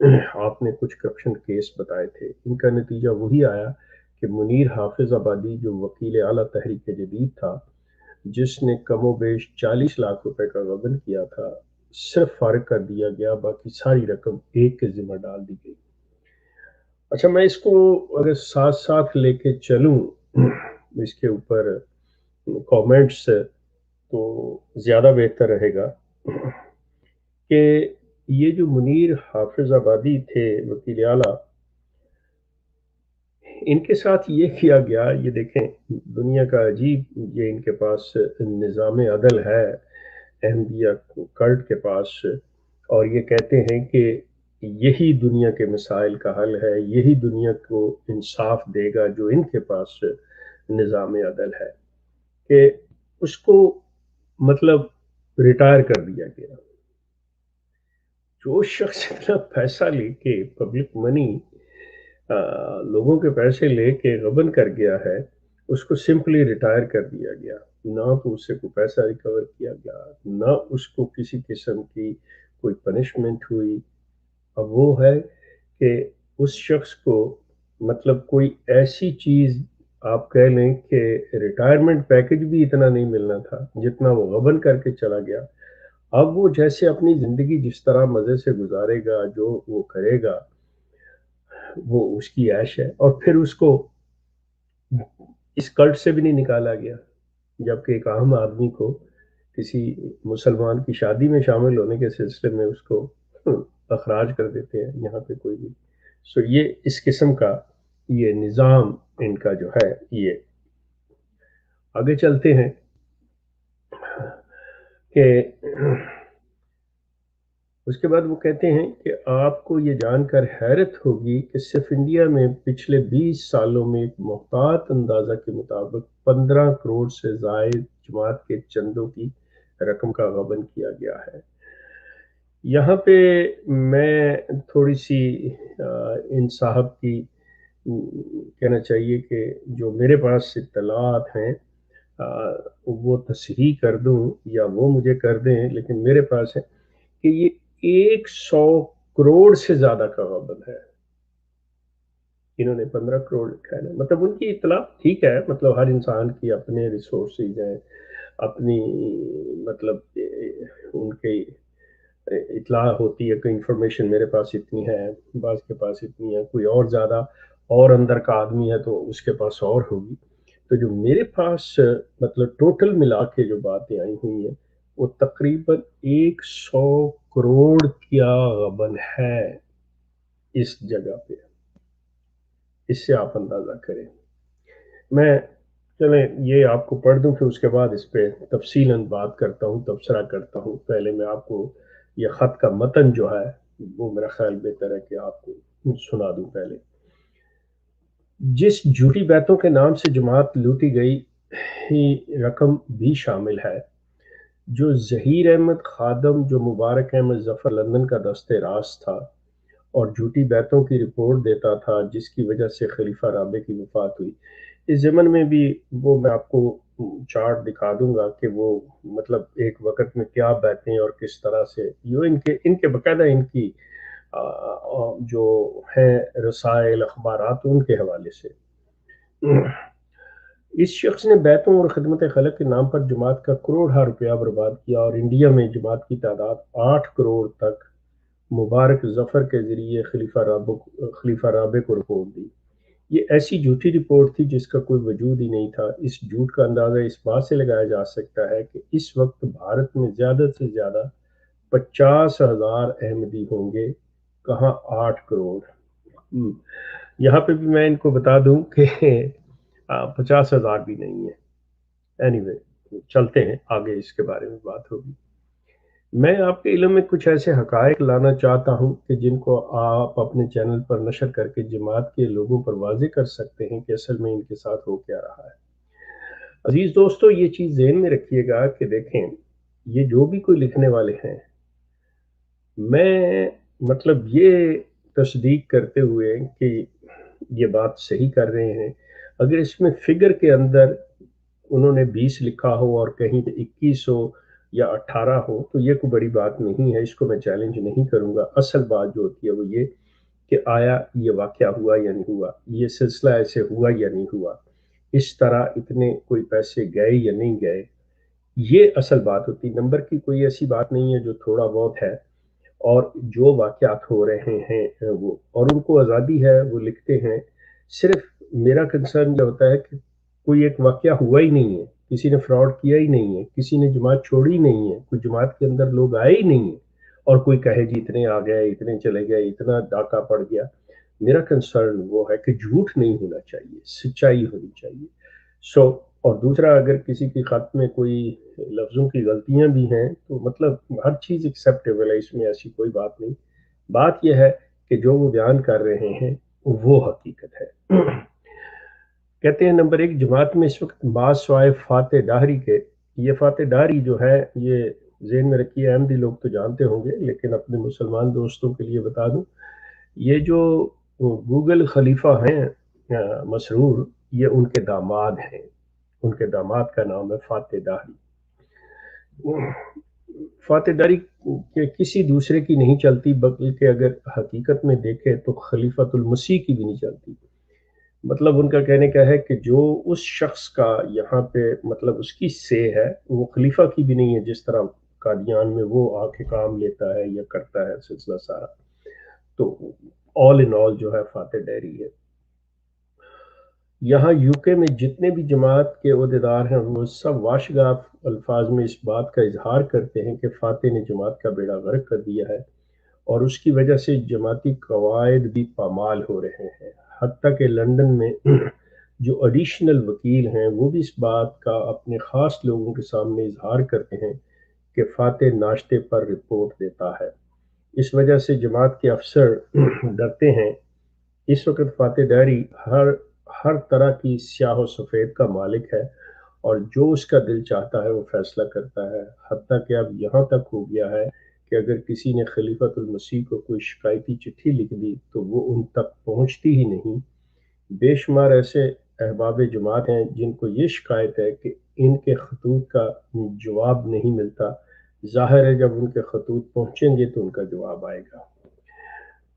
آپ نے کچھ کرپشن کیس بتائے تھے، ان کا نتیجہ وہی آیا کہ منیر حافظ آبادی جو وکیل اعلیٰ تحریک جدید تھا، جس نے کم و بیش 40 لاکھ روپے کا غبن کیا تھا، صرف فارغ کر دیا گیا، باقی ساری رقم ایک کے ذمہ ڈال دی گئی۔ اچھا، میں اس کو اگر ساتھ ساتھ لے کے چلوں اس کے اوپر کامنٹس، تو زیادہ بہتر رہے گا کہ یہ جو منیر حافظ آبادی تھے وکیل اعلیٰ، ان کے ساتھ یہ کیا گیا، یہ دیکھیں دنیا کا عجیب، یہ ان کے پاس نظام عدل ہے، احمدیہ کلٹ کے پاس، اور یہ کہتے ہیں کہ یہی دنیا کے مسائل کا حل ہے، یہی دنیا کو انصاف دے گا جو ان کے پاس نظام عدل ہے، کہ اس کو مطلب ریٹائر کر دیا گیا۔ جو شخص اتنا پیسہ لے کے، پبلک منی، لوگوں کے پیسے لے کے غبن کر گیا ہے، اس کو سمپلی ریٹائر کر دیا گیا، نہ تو اس سے کوئی پیسہ ریکور کیا گیا، نہ اس کو کسی قسم کی کوئی پنشمنٹ ہوئی۔ اب وہ ہے کہ اس شخص کو مطلب کوئی ایسی چیز آپ کہہ لیں کہ ریٹائرمنٹ پیکج بھی اتنا نہیں ملنا تھا جتنا وہ غبن کر کے چلا گیا۔ اب وہ جیسے اپنی زندگی جس طرح مزے سے گزارے گا، جو وہ کرے گا، وہ اس کی عیش ہے، اور پھر اس کو اس کلٹ سے بھی نہیں نکالا گیا، جبکہ ایک عام آدمی کو کسی مسلمان کی شادی میں شامل ہونے کے سلسلے میں اس کو اخراج کر دیتے ہیں یہاں پہ کوئی بھی۔ سو یہ اس قسم کا یہ نظام ان کا جو ہے، یہ آگے چلتے ہیں کہ اس کے بعد وہ کہتے ہیں کہ آپ کو یہ جان کر حیرت ہوگی کہ صرف انڈیا میں پچھلے 20 سالوں میں ایک محتاط اندازہ کے مطابق 15 کروڑ سے زائد جماعت کے چندوں کی رقم کا غبن کیا گیا ہے۔ یہاں پہ میں تھوڑی سی ان صاحب کی کہنا چاہیے کہ جو میرے پاس اطلاعات ہیں وہ تصحیح کر دوں یا وہ مجھے کر دیں، لیکن میرے پاس ہے کہ یہ 100 کروڑ سے زیادہ کا غبن ہے۔ انہوں نے 15 کروڑ لکھا ہے، مطلب ان کی اطلاع ٹھیک ہے، مطلب ہر انسان کی اپنے ریسورسز ہیں، اپنی مطلب ان کی اطلاع ہوتی ہے کہ انفارمیشن میرے پاس اتنی ہے، بعض کے پاس اتنی ہے، کوئی اور زیادہ اور اندر کا آدمی ہے تو اس کے پاس اور ہوگی۔ تو جو میرے پاس مطلب ٹوٹل ملا کے جو باتیں آئی ہوئی ہیں، وہ تقریباً 100 کروڑ کا غبن ہے اس جگہ پہ۔ اس سے آپ اندازہ کریں۔ میں چلیں یہ آپ کو پڑھ دوں، پھر اس کے بعد اس پہ تفصیلاً بات کرتا ہوں، تبصرہ کرتا ہوں۔ پہلے میں آپ کو یہ خط کا متن جو ہے وہ میرا خیال بہتر ہے کہ آپ کو سنا دوں پہلے۔ جس جھوٹی بیتوں کے نام سے جماعت لوٹی گئی ہی رقم بھی شامل ہے، جو ظہیر احمد خادم، جو مبارک احمد ظفر لندن کا دست راست تھا اور جھوٹی بیتوں کی رپورٹ دیتا تھا، جس کی وجہ سے خلیفہ رابع کی وفات ہوئی۔ اس ضمن میں بھی وہ میں آپ کو چارٹ دکھا دوں گا کہ وہ مطلب ایک وقت میں کیا بیتیں اور کس طرح سے یہ ان کے باقاعدہ ان کی جو ہیں رسائل، اخبارات، ان کے حوالے سے۔ اس شخص نے بیتوں اور خدمت خلق کے نام پر جماعت کا کروڑہ روپیہ برباد کیا اور انڈیا میں جماعت کی تعداد 8 کروڑ تک مبارک ظفر کے ذریعے خلیفہ رابع کو رپورٹ دی۔ یہ ایسی جھوٹی رپورٹ تھی جس کا کوئی وجود ہی نہیں تھا۔ اس جھوٹ کا اندازہ اس بات سے لگایا جا سکتا ہے کہ اس وقت بھارت میں زیادہ سے زیادہ 50,000 احمدی ہوں گے، کہاں 8 کروڑ۔ یہاں پہ بھی میں ان کو بتا دوں کہ 50,000 بھی نہیں ہے۔ اینی وے چلتے ہیں آگے، اس کے بارے میں بات ہوگی۔ میں آپ کے علم میں کچھ ایسے حقائق لانا چاہتا ہوں کہ جن کو آپ اپنے چینل پر نشر کر کے جماعت کے لوگوں پر واضح کر سکتے ہیں کہ اصل میں ان کے ساتھ ہو کیا رہا ہے۔ عزیز دوستو، یہ چیز ذہن میں رکھیے گا کہ دیکھیں یہ جو بھی کوئی لکھنے والے ہیں، میں مطلب یہ تصدیق کرتے ہوئے کہ یہ بات صحیح کر رہے ہیں، اگر اس میں فگر کے اندر انہوں نے 20 لکھا ہو اور کہیں 2100 یا 18 ہو تو یہ کوئی بڑی بات نہیں ہے، اس کو میں چیلنج نہیں کروں گا۔ اصل بات جو ہوتی ہے وہ یہ کہ آیا یہ واقعہ ہوا یا نہیں ہوا، یہ سلسلہ ایسے ہوا یا نہیں ہوا، اس طرح اتنے کوئی پیسے گئے یا نہیں گئے، یہ اصل بات ہوتی۔ نمبر کی کوئی ایسی بات نہیں ہے جو تھوڑا بہت ہے، اور جو واقعات ہو رہے ہیں وہ، اور ان کو آزادی ہے، وہ لکھتے ہیں۔ صرف میرا کنسرن یہ ہوتا ہے کہ کوئی ایک واقعہ ہوا ہی نہیں ہے، کسی نے فراڈ کیا ہی نہیں ہے، کسی نے جماعت چھوڑی نہیں ہے، کوئی جماعت کے اندر لوگ آئے ہی نہیں ہیں، اور کوئی کہے جی اتنے آ گئے، اتنے چلے گئے، اتنا ڈاکہ پڑ گیا۔ میرا کنسرن وہ ہے کہ جھوٹ نہیں ہونا چاہیے، سچائی ہونی چاہیے۔ سو اور دوسرا، اگر کسی کے خط میں کوئی لفظوں کی غلطیاں بھی ہیں تو مطلب ہر چیز ایکسیپٹیبل ہے، اس میں ایسی کوئی بات نہیں۔ بات یہ ہے کہ جو وہ بیان کر رہے ہیں وہ حقیقت ہے۔ کہتے ہیں نمبر ایک، جماعت میں اس وقت بعض سوائے فاتح ڈاہری کے، یہ فاتح ڈاہری جو ہے یہ ذہن میں رکھیے، احمدی لوگ تو جانتے ہوں گے لیکن اپنے مسلمان دوستوں کے لیے بتا دوں، یہ جو گوگل خلیفہ ہیں مسرور، یہ ان کے داماد ہیں، ان کے داماد کا نام ہے فاتح ڈاہری۔ فاتح ڈاہری کے کسی دوسرے کی نہیں چلتی، بلکہ اگر حقیقت میں دیکھے تو خلیفۃ المسیح کی بھی نہیں چلتی۔ مطلب ان کا کہنے کا ہے کہ جو اس شخص کا یہاں پہ مطلب اس کی سے ہے، وہ خلیفہ کی بھی نہیں ہے، جس طرح قادیان میں وہ آ کے کام لیتا ہے یا کرتا ہے سلسلہ سارا۔ تو آل ان آل جو ہے فاتح ڈاہری ہے۔ یہاں یو کے میں جتنے بھی جماعت کے عہدیدار ہیں وہ سب واشگاف الفاظ میں اس بات کا اظہار کرتے ہیں کہ فاتح نے جماعت کا بیڑا غرق کر دیا ہے، اور اس کی وجہ سے جماعتی قواعد بھی پامال ہو رہے ہیں۔ حتیٰ کہ لندن میں جو ایڈیشنل وکیل ہیں وہ بھی اس بات کا اپنے خاص لوگوں کے سامنے اظہار کرتے ہیں کہ فاتح ناشتے پر رپورٹ دیتا ہے۔ اس وجہ سے جماعت کے افسر ڈرتے ہیں۔ اس وقت فاتح ڈاہری ہر طرح کی سیاہ و سفید کا مالک ہے، اور جو اس کا دل چاہتا ہے وہ فیصلہ کرتا ہے۔ حتیٰ کہ اب یہاں تک ہو گیا ہے کہ اگر کسی نے خلیفۃ المسیح کو کوئی شکایتی چٹھی لکھ دی تو وہ ان تک پہنچتی ہی نہیں۔ بے شمار ایسے احباب جماعت ہیں جن کو یہ شکایت ہے کہ ان کے خطوط کا جواب نہیں ملتا۔ ظاہر ہے جب ان کے خطوط پہنچیں گے تو ان کا جواب آئے گا۔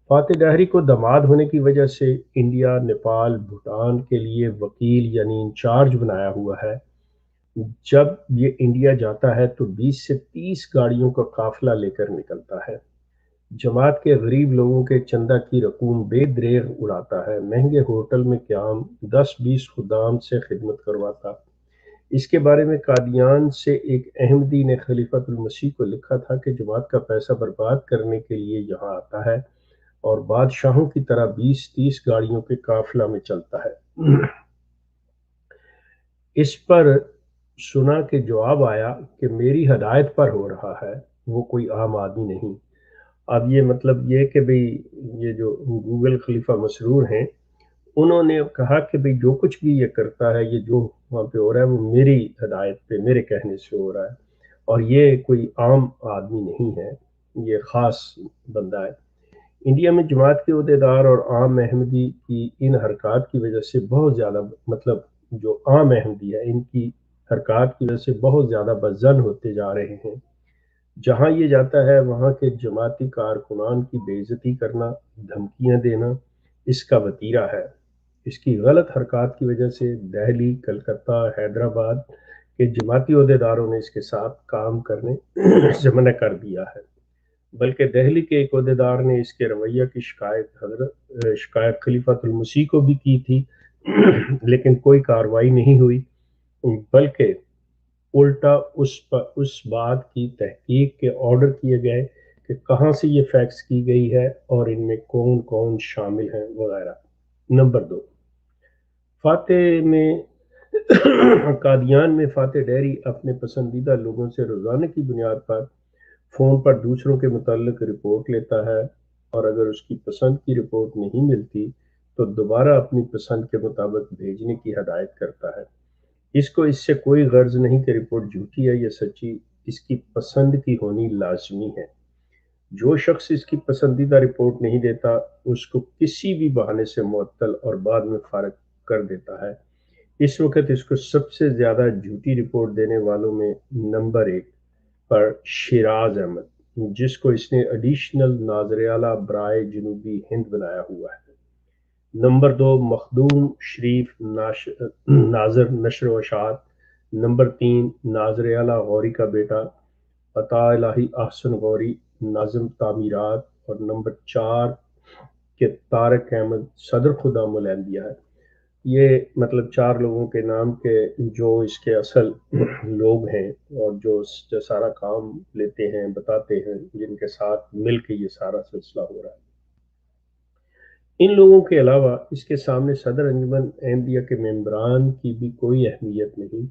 فاتح ڈاہری کو داماد ہونے کی وجہ سے انڈیا، نیپال، بھوٹان کے لیے وکیل یعنی انچارج بنایا ہوا ہے۔ جب یہ انڈیا جاتا ہے تو 20 سے 30 گاڑیوں کا قافلہ لے کر نکلتا ہے۔ جماعت کے غریب لوگوں کے چندہ کی رقوم بے دریغ اڑاتا ہے، مہنگے ہوٹل میں قیام، 10-20 خدام سے خدمت کرواتا۔ اس کے بارے میں قادیان سے ایک احمدی نے خلیفۃ المسیح کو لکھا تھا کہ جماعت کا پیسہ برباد کرنے کے لیے یہاں آتا ہے اور بادشاہوں کی طرح 20-30 گاڑیوں کے قافلہ میں چلتا ہے۔ اس پر سنا کہ جواب آیا کہ میری ہدایت پر ہو رہا ہے، وہ کوئی عام آدمی نہیں۔ اب یہ مطلب یہ کہ بھئی یہ جو گوگل خلیفہ مسرور ہیں، انہوں نے کہا کہ بھئی جو کچھ بھی یہ کرتا ہے، یہ جو وہاں پہ ہو رہا ہے وہ میری ہدایت پہ، میرے کہنے سے ہو رہا ہے، اور یہ کوئی عام آدمی نہیں ہے، یہ خاص بندہ ہے۔ انڈیا میں جماعت کے عہدیدار اور عام احمدی کی ان حرکات کی وجہ سے بہت زیادہ مطلب جو عام احمدی ہے ان کی حرکات کی وجہ سے بہت زیادہ بدظن ہوتے جا رہے ہیں۔ جہاں یہ جاتا ہے وہاں کے جماعتی کارکنان کی بے عزتی کرنا، دھمکیاں دینا اس کا وتیرہ ہے۔ اس کی غلط حرکات کی وجہ سے دہلی، کلکتہ، حیدرآباد کے جماعتی عہدیداروں نے اس کے ساتھ کام کرنے سے منع کر دیا ہے۔ بلکہ دہلی کے ایک عہدیدار نے اس کے رویہ کی شکایت خلیفۃ المسیح کو بھی کی تھی، لیکن کوئی کارروائی نہیں ہوئی، بلکہ الٹا اس بات کی تحقیق کے آرڈر کیے گئے کہ کہاں سے یہ فیکس کی گئی ہے اور ان میں کون کون شامل ہیں وغیرہ۔ نمبر 2، فاتح میں قادیان میں فاتح ڈاہری اپنے پسندیدہ لوگوں سے روزانہ کی بنیاد پر فون پر دوسروں کے متعلق رپورٹ لیتا ہے، اور اگر اس کی پسند کی رپورٹ نہیں ملتی تو دوبارہ اپنی پسند کے مطابق بھیجنے کی ہدایت کرتا ہے۔ اس کو اس سے کوئی غرض نہیں کہ رپورٹ جھوٹی ہے یا سچی، اس کی پسند کی ہونی لازمی ہے۔ جو شخص اس کی پسندیدہ رپورٹ نہیں دیتا اس کو کسی بھی بہانے سے معطل اور بعد میں فارغ کر دیتا ہے۔ اس وقت اس کو سب سے زیادہ جھوٹی رپورٹ دینے والوں میں نمبر 1 پر شیراز احمد، جس کو اس نے ایڈیشنل ناظر اعلیٰ برائے جنوبی ہند بنایا ہوا ہے۔ نمبر 2 مخدوم شریف ناظر نشر و اشاعت۔ نمبر 3 ناظر اعلیٰ غوری کا بیٹا عطا الہی احسن غوری، ناظم تعمیرات۔ اور نمبر 4 کہ طارق احمد صدر خدام الانبیاء ہے۔ یہ مطلب 4 لوگوں کے نام کے جو اس کے اصل لوگ ہیں اور جو سارا کام لیتے ہیں، بتاتے ہیں، جن کے ساتھ مل کے یہ سارا سلسلہ ہو رہا ہے۔ ان لوگوں کے علاوہ اس کے سامنے صدر انجمن احمدیہ کے ممبران کی بھی کوئی اہمیت نہیں۔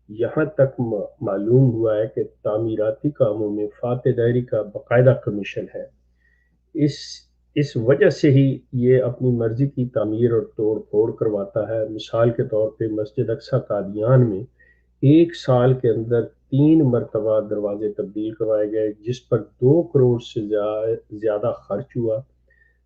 یہاں تک معلوم ہوا ہے کہ تعمیراتی کاموں میں فاتح دہری کا باقاعدہ کمیشن ہے۔ اس وجہ سے ہی یہ اپنی مرضی کی تعمیر اور توڑ پھوڑ کرواتا ہے۔ مثال کے طور پہ مسجد اقصی قادیان میں 1 سال کے اندر 3 مرتبہ دروازے تبدیل کروائے گئے، جس پر 2 کروڑ سے زیادہ خرچ ہوا۔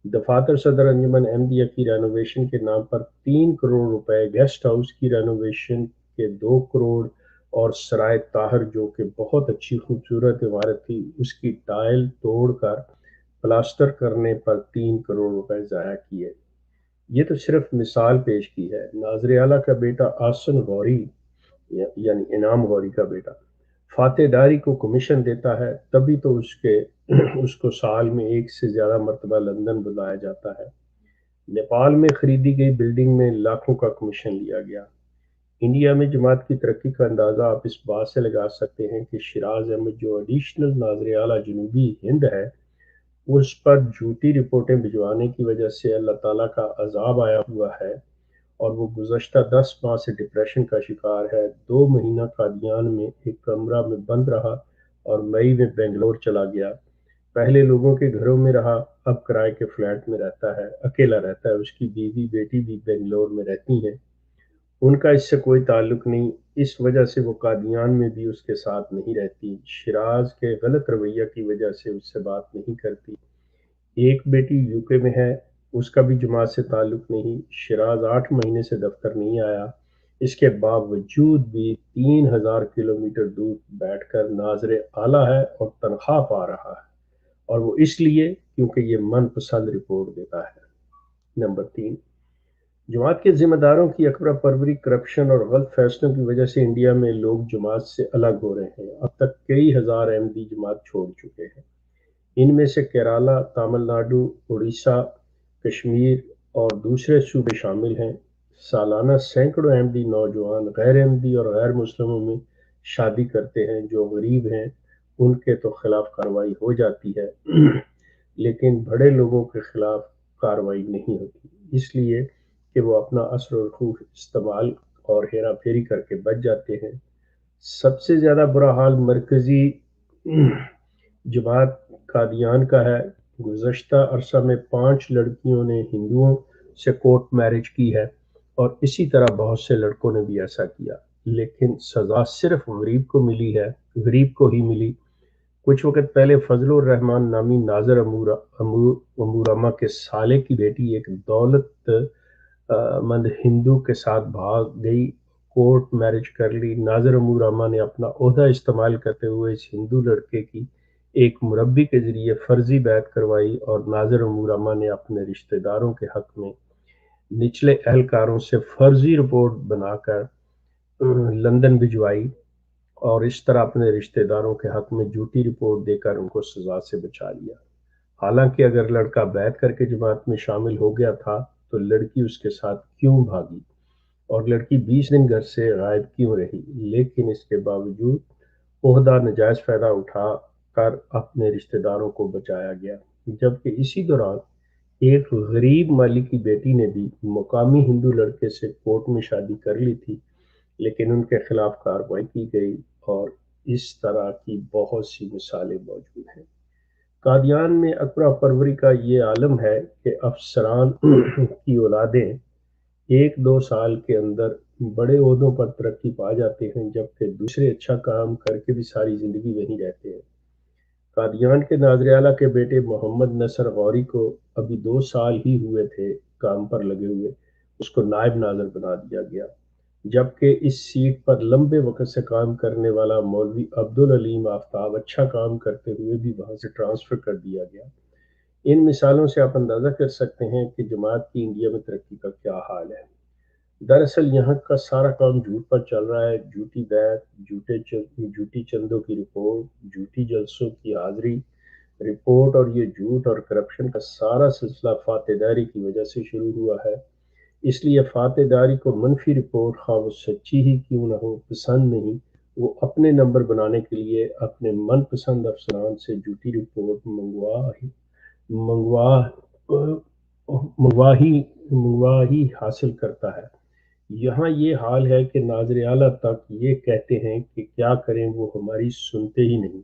دفاتر صدر انجمن احمدیہ کی رینوویشن کے نام پر 3 کروڑ روپے، گیسٹ ہاؤس کی رینوویشن کے 2 کروڑ، اور سرائے طاہر جو کہ بہت اچھی خوبصورت عمارت تھی، اس کی ٹائل توڑ کر پلاسٹر کرنے پر 3 کروڑ روپے ضائع کیے۔ یہ تو صرف مثال پیش کی ہے۔ ناظر اعلیٰ کا بیٹا احسن غوری، یعنی انعام غوری کا بیٹا، فاتح دہری کو کمیشن دیتا ہے، تبھی تو اس کو سال میں 1 سے زیادہ مرتبہ لندن بلایا جاتا ہے۔ نیپال میں خریدی گئی بلڈنگ میں لاکھوں کا کمیشن لیا گیا۔ انڈیا میں جماعت کی ترقی کا اندازہ آپ اس بات سے لگا سکتے ہیں کہ شیراز احمد جو ایڈیشنل ناظر اعلیٰ جنوبی ہند ہے، اس پر جھوٹی رپورٹیں بھجوانے کی وجہ سے اللہ تعالیٰ کا عذاب آیا ہوا ہے، اور وہ گزشتہ 10 ماہ سے ڈپریشن کا شکار ہے۔ 2 مہینہ قادیان میں ایک کمرہ میں بند رہا اور مئی میں بنگلور چلا گیا۔ پہلے لوگوں کے گھروں میں رہا، اب کرائے کے فلیٹ میں رہتا ہے، اکیلا رہتا ہے۔ اس کی بیوی بیٹی بھی بنگلور میں رہتی ہیں، ان کا اس سے کوئی تعلق نہیں، اس وجہ سے وہ قادیان میں بھی اس کے ساتھ نہیں رہتی۔ شیراز کے غلط رویہ کی وجہ سے اس سے بات نہیں کرتی۔ ایک بیٹی یوکے میں ہے، اس کا بھی جماعت سے تعلق نہیں۔ شیراز 8 مہینے سے دفتر نہیں آیا، اس کے باوجود بھی 3000 کلومیٹر دور بیٹھ کر ناظر اعلیٰ ہے اور تنخواہ پا رہا ہے، اور وہ اس لیے کیونکہ یہ من پسند رپورٹ دیتا ہے۔ نمبر 3 جماعت کے ذمہ داروں کی اکبر پروری، کرپشن اور غلط فیصلوں کی وجہ سے انڈیا میں لوگ جماعت سے الگ ہو رہے ہیں۔ اب تک کئی ہزار احمدی جماعت چھوڑ چکے ہیں۔ ان میں سے کیرالہ، تامل ناڈو، اڑیسہ، کشمیر اور دوسرے صوبے شامل ہیں۔ سالانہ سینکڑوں احمدی نوجوان غیر احمدی اور غیر مسلموں میں شادی کرتے ہیں۔ جو غریب ہیں ان کے تو خلاف کارروائی ہو جاتی ہے، لیکن بڑے لوگوں کے خلاف کارروائی نہیں ہوتی، اس لیے کہ وہ اپنا اثر و رسوخ استعمال اور ہیرا پھیری کر کے بچ جاتے ہیں۔ سب سے زیادہ برا حال مرکزی جماعت قادیان کا ہے۔ گزشتہ عرصہ میں 5 لڑکیوں نے ہندوؤں سے کورٹ میرج کی ہے، اور اسی طرح بہت سے لڑکوں نے بھی ایسا کیا، لیکن سزا صرف غریب کو ہی ملی۔ کچھ وقت پہلے فضل الرحمان نامی ناظر امورامہ کے سالے کی بیٹی ایک دولت مند ہندو کے ساتھ بھاگ گئی، کورٹ میرج کر لی۔ ناظر امورامہ نے اپنا عہدہ استعمال کرتے ہوئے اس ہندو لڑکے کی ایک مربی کے ذریعے فرضی بیعت کروائی، اور ناظر امورامہ نے اپنے رشتہ داروں کے حق میں نچلے اہلکاروں سے فرضی رپورٹ بنا کر لندن بھجوائی، اور اس طرح اپنے رشتہ داروں کے حق میں جھوٹی رپورٹ دے کر ان کو سزا سے بچا لیا۔ حالانکہ اگر لڑکا بیعت کر کے جماعت میں شامل ہو گیا تھا تو لڑکی اس کے ساتھ کیوں بھاگی، اور لڑکی 20 دن گھر سے غائب کیوں رہی؟ لیکن اس کے باوجود عہدہ ناجائز فائدہ اٹھا کر اپنے رشتہ داروں کو بچایا گیا، جبکہ اسی دوران ایک غریب مالی کی بیٹی نے بھی مقامی ہندو لڑکے سے کورٹ میں شادی کر لی تھی، لیکن ان کے خلاف کارروائی کی گئی، اور اس طرح کی بہت سی مثالیں موجود ہیں۔ قادیان میں اکبر پروری کا یہ عالم ہے کہ افسران کی اولادیں 1-2 سال کے اندر بڑے عہدوں پر ترقی پا جاتے ہیں، جبکہ دوسرے اچھا کام کر کے بھی ساری زندگی وہیں رہتے ہیں۔ قادیان کے ناظر اعلیٰ کے بیٹے محمد نصر غوری کو ابھی 2 سال ہی ہوئے تھے کام پر لگے ہوئے، اس کو نائب ناظر بنا دیا گیا۔ جبکہ اس سیٹ پر لمبے وقت سے کام کرنے والا مولوی عبدالعلیم آفتاب اچھا کام کرتے ہوئے بھی وہاں سے ٹرانسفر کر دیا گیا۔ ان مثالوں سے آپ اندازہ کر سکتے ہیں کہ جماعت کی انڈیا میں ترقی کا کیا حال ہے۔ دراصل یہاں کا سارا کام جھوٹ پر چل رہا ہے، جھوٹی بیعت، جھوٹی چندوں کی رپورٹ، جھوٹی جلسوں کی حاضری رپورٹ، اور یہ جھوٹ اور کرپشن کا سارا سلسلہ فاتح داری کی وجہ سے شروع ہوا ہے۔ اس لیے فاتح داری کو منفی رپورٹ خواہ وہ سچی ہی کیوں نہ ہو پسند نہیں، وہ اپنے نمبر بنانے کے لیے اپنے من پسند افسران سے جھوٹی رپورٹ منگوا منگوا ہی حاصل کرتا ہے۔ یہاں یہ حال ہے کہ ناظر اعلیٰ تک یہ کہتے ہیں کہ کیا کریں وہ ہماری سنتے ہی نہیں،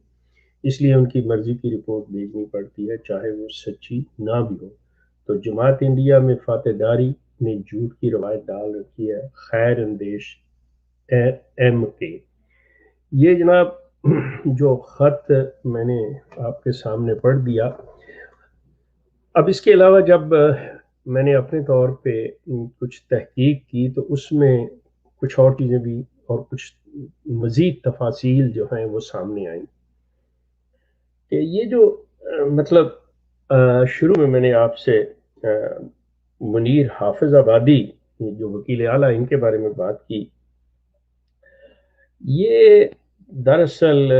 اس لیے ان کی مرضی کی رپورٹ بھیجنی پڑتی ہے چاہے وہ سچی نہ بھی ہو۔ تو جماعت انڈیا میں فاتح داری نے جھوٹ کی روایت ڈال رکھی ہے۔ خیر اندیش ایم کے، یہ جناب جو خط میں نے آپ کے سامنے پڑھ دیا، اب اس کے علاوہ جب میں نے اپنے طور پہ کچھ تحقیق کی تو اس میں کچھ اور چیزیں بھی اور کچھ مزید تفاصیل جو ہیں وہ سامنے آئیں کہ یہ جو مطلب شروع میں نے آپ سے منیر حافظ آبادی جو وکیل اعلیٰ ان کے بارے میں بات کی، یہ دراصل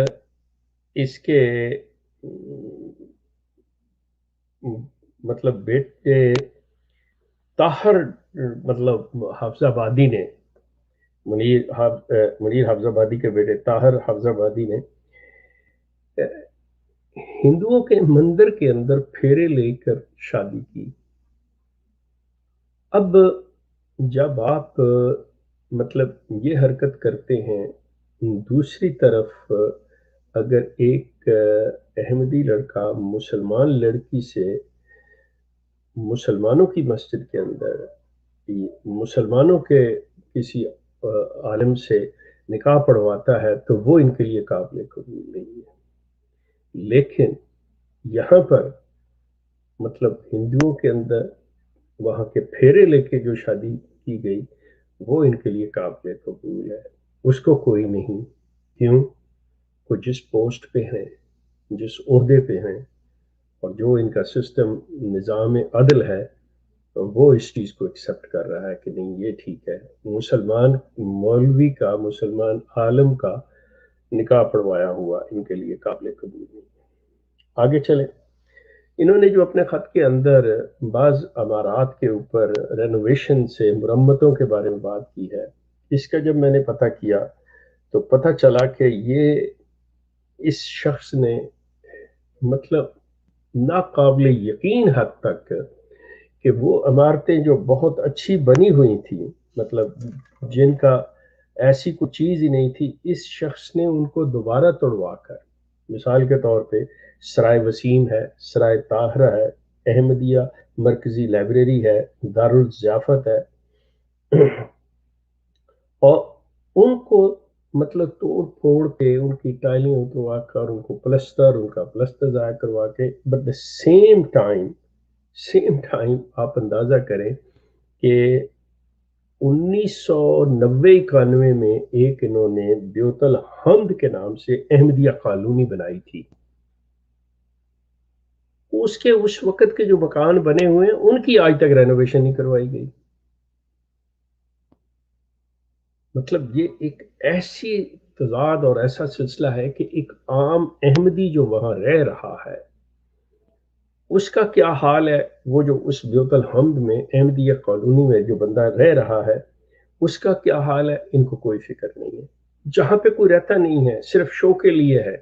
اس کے مطلب بیٹے طاہر مطلب حافظ آبادی نے منیر حافظ آبادی کے بیٹے طاہر حافظ آبادی نے ہندوؤں کے مندر کے اندر پھیرے لے کر شادی کی۔ اب جب آپ مطلب یہ حرکت کرتے ہیں، دوسری طرف اگر ایک احمدی لڑکا مسلمان لڑکی سے مسلمانوں کی مسجد کے اندر مسلمانوں کے کسی عالم سے نکاح پڑھواتا ہے تو وہ ان کے لیے قابل قبول نہیں ہے۔ لیکن یہاں پر مطلب ہندوؤں کے اندر وہاں کے پھیرے لے کے جو شادی کی گئی وہ ان کے لیے قابل قبول ہے، اس کو کوئی نہیں۔ کیوں؟ وہ جس پوسٹ پہ ہیں، جس عہدے پہ ہیں، اور جو ان کا سسٹم نظام عدل ہے وہ اس چیز کو ایکسیپٹ کر رہا ہے کہ نہیں یہ ٹھیک ہے، مسلمان مولوی کا مسلمان عالم کا نکاح پڑھوایا ہوا ان کے لیے قابل قبول نہیں۔ آگے چلیں، انہوں نے جو اپنے خط کے اندر بعض عمارات کے اوپر رینوویشن سے مرمتوں کے بارے میں بات کی ہے، اس کا جب میں نے پتہ کیا تو پتہ چلا کہ یہ اس شخص نے مطلب ناقابل یقین حد تک کہ وہ عمارتیں جو بہت اچھی بنی ہوئی تھیں، مطلب جن کا ایسی کوئی چیز ہی نہیں تھی، اس شخص نے ان کو دوبارہ توڑوا کر، مثال کے طور پہ سرائے وسیم ہے، سرائے طاہرہ ہے، احمدیہ مرکزی لائبریری ہے، دارالضیافت ہے، اور ان کو مطلب توڑ پھوڑ کے ان کی ٹائلیں اتروا کر ان کو ان کا پلسٹر ضائع کروا کے، بٹ دا سیم ٹائم آپ اندازہ کریں کہ 1991 میں ایک انہوں نے بیوت الحمد کے نام سے احمدیہ کالونی بنائی تھی۔ اس وقت کے جو مکان بنے ہوئے ہیں ان کی آج تک رینوویشن نہیں کروائی گئی۔ مطلب یہ ایک ایسی تضاد اور ایسا سلسلہ ہے کہ ایک عام احمدی جو وہاں رہ رہا ہے اس کا کیا حال ہے، وہ جو اس بیوت الحمد میں احمدیہ کالونی میں جو بندہ رہ رہا ہے اس کا کیا حال ہے، ان کو کوئی فکر نہیں ہے۔ جہاں پہ کوئی رہتا نہیں ہے، صرف شو کے لیے ہے،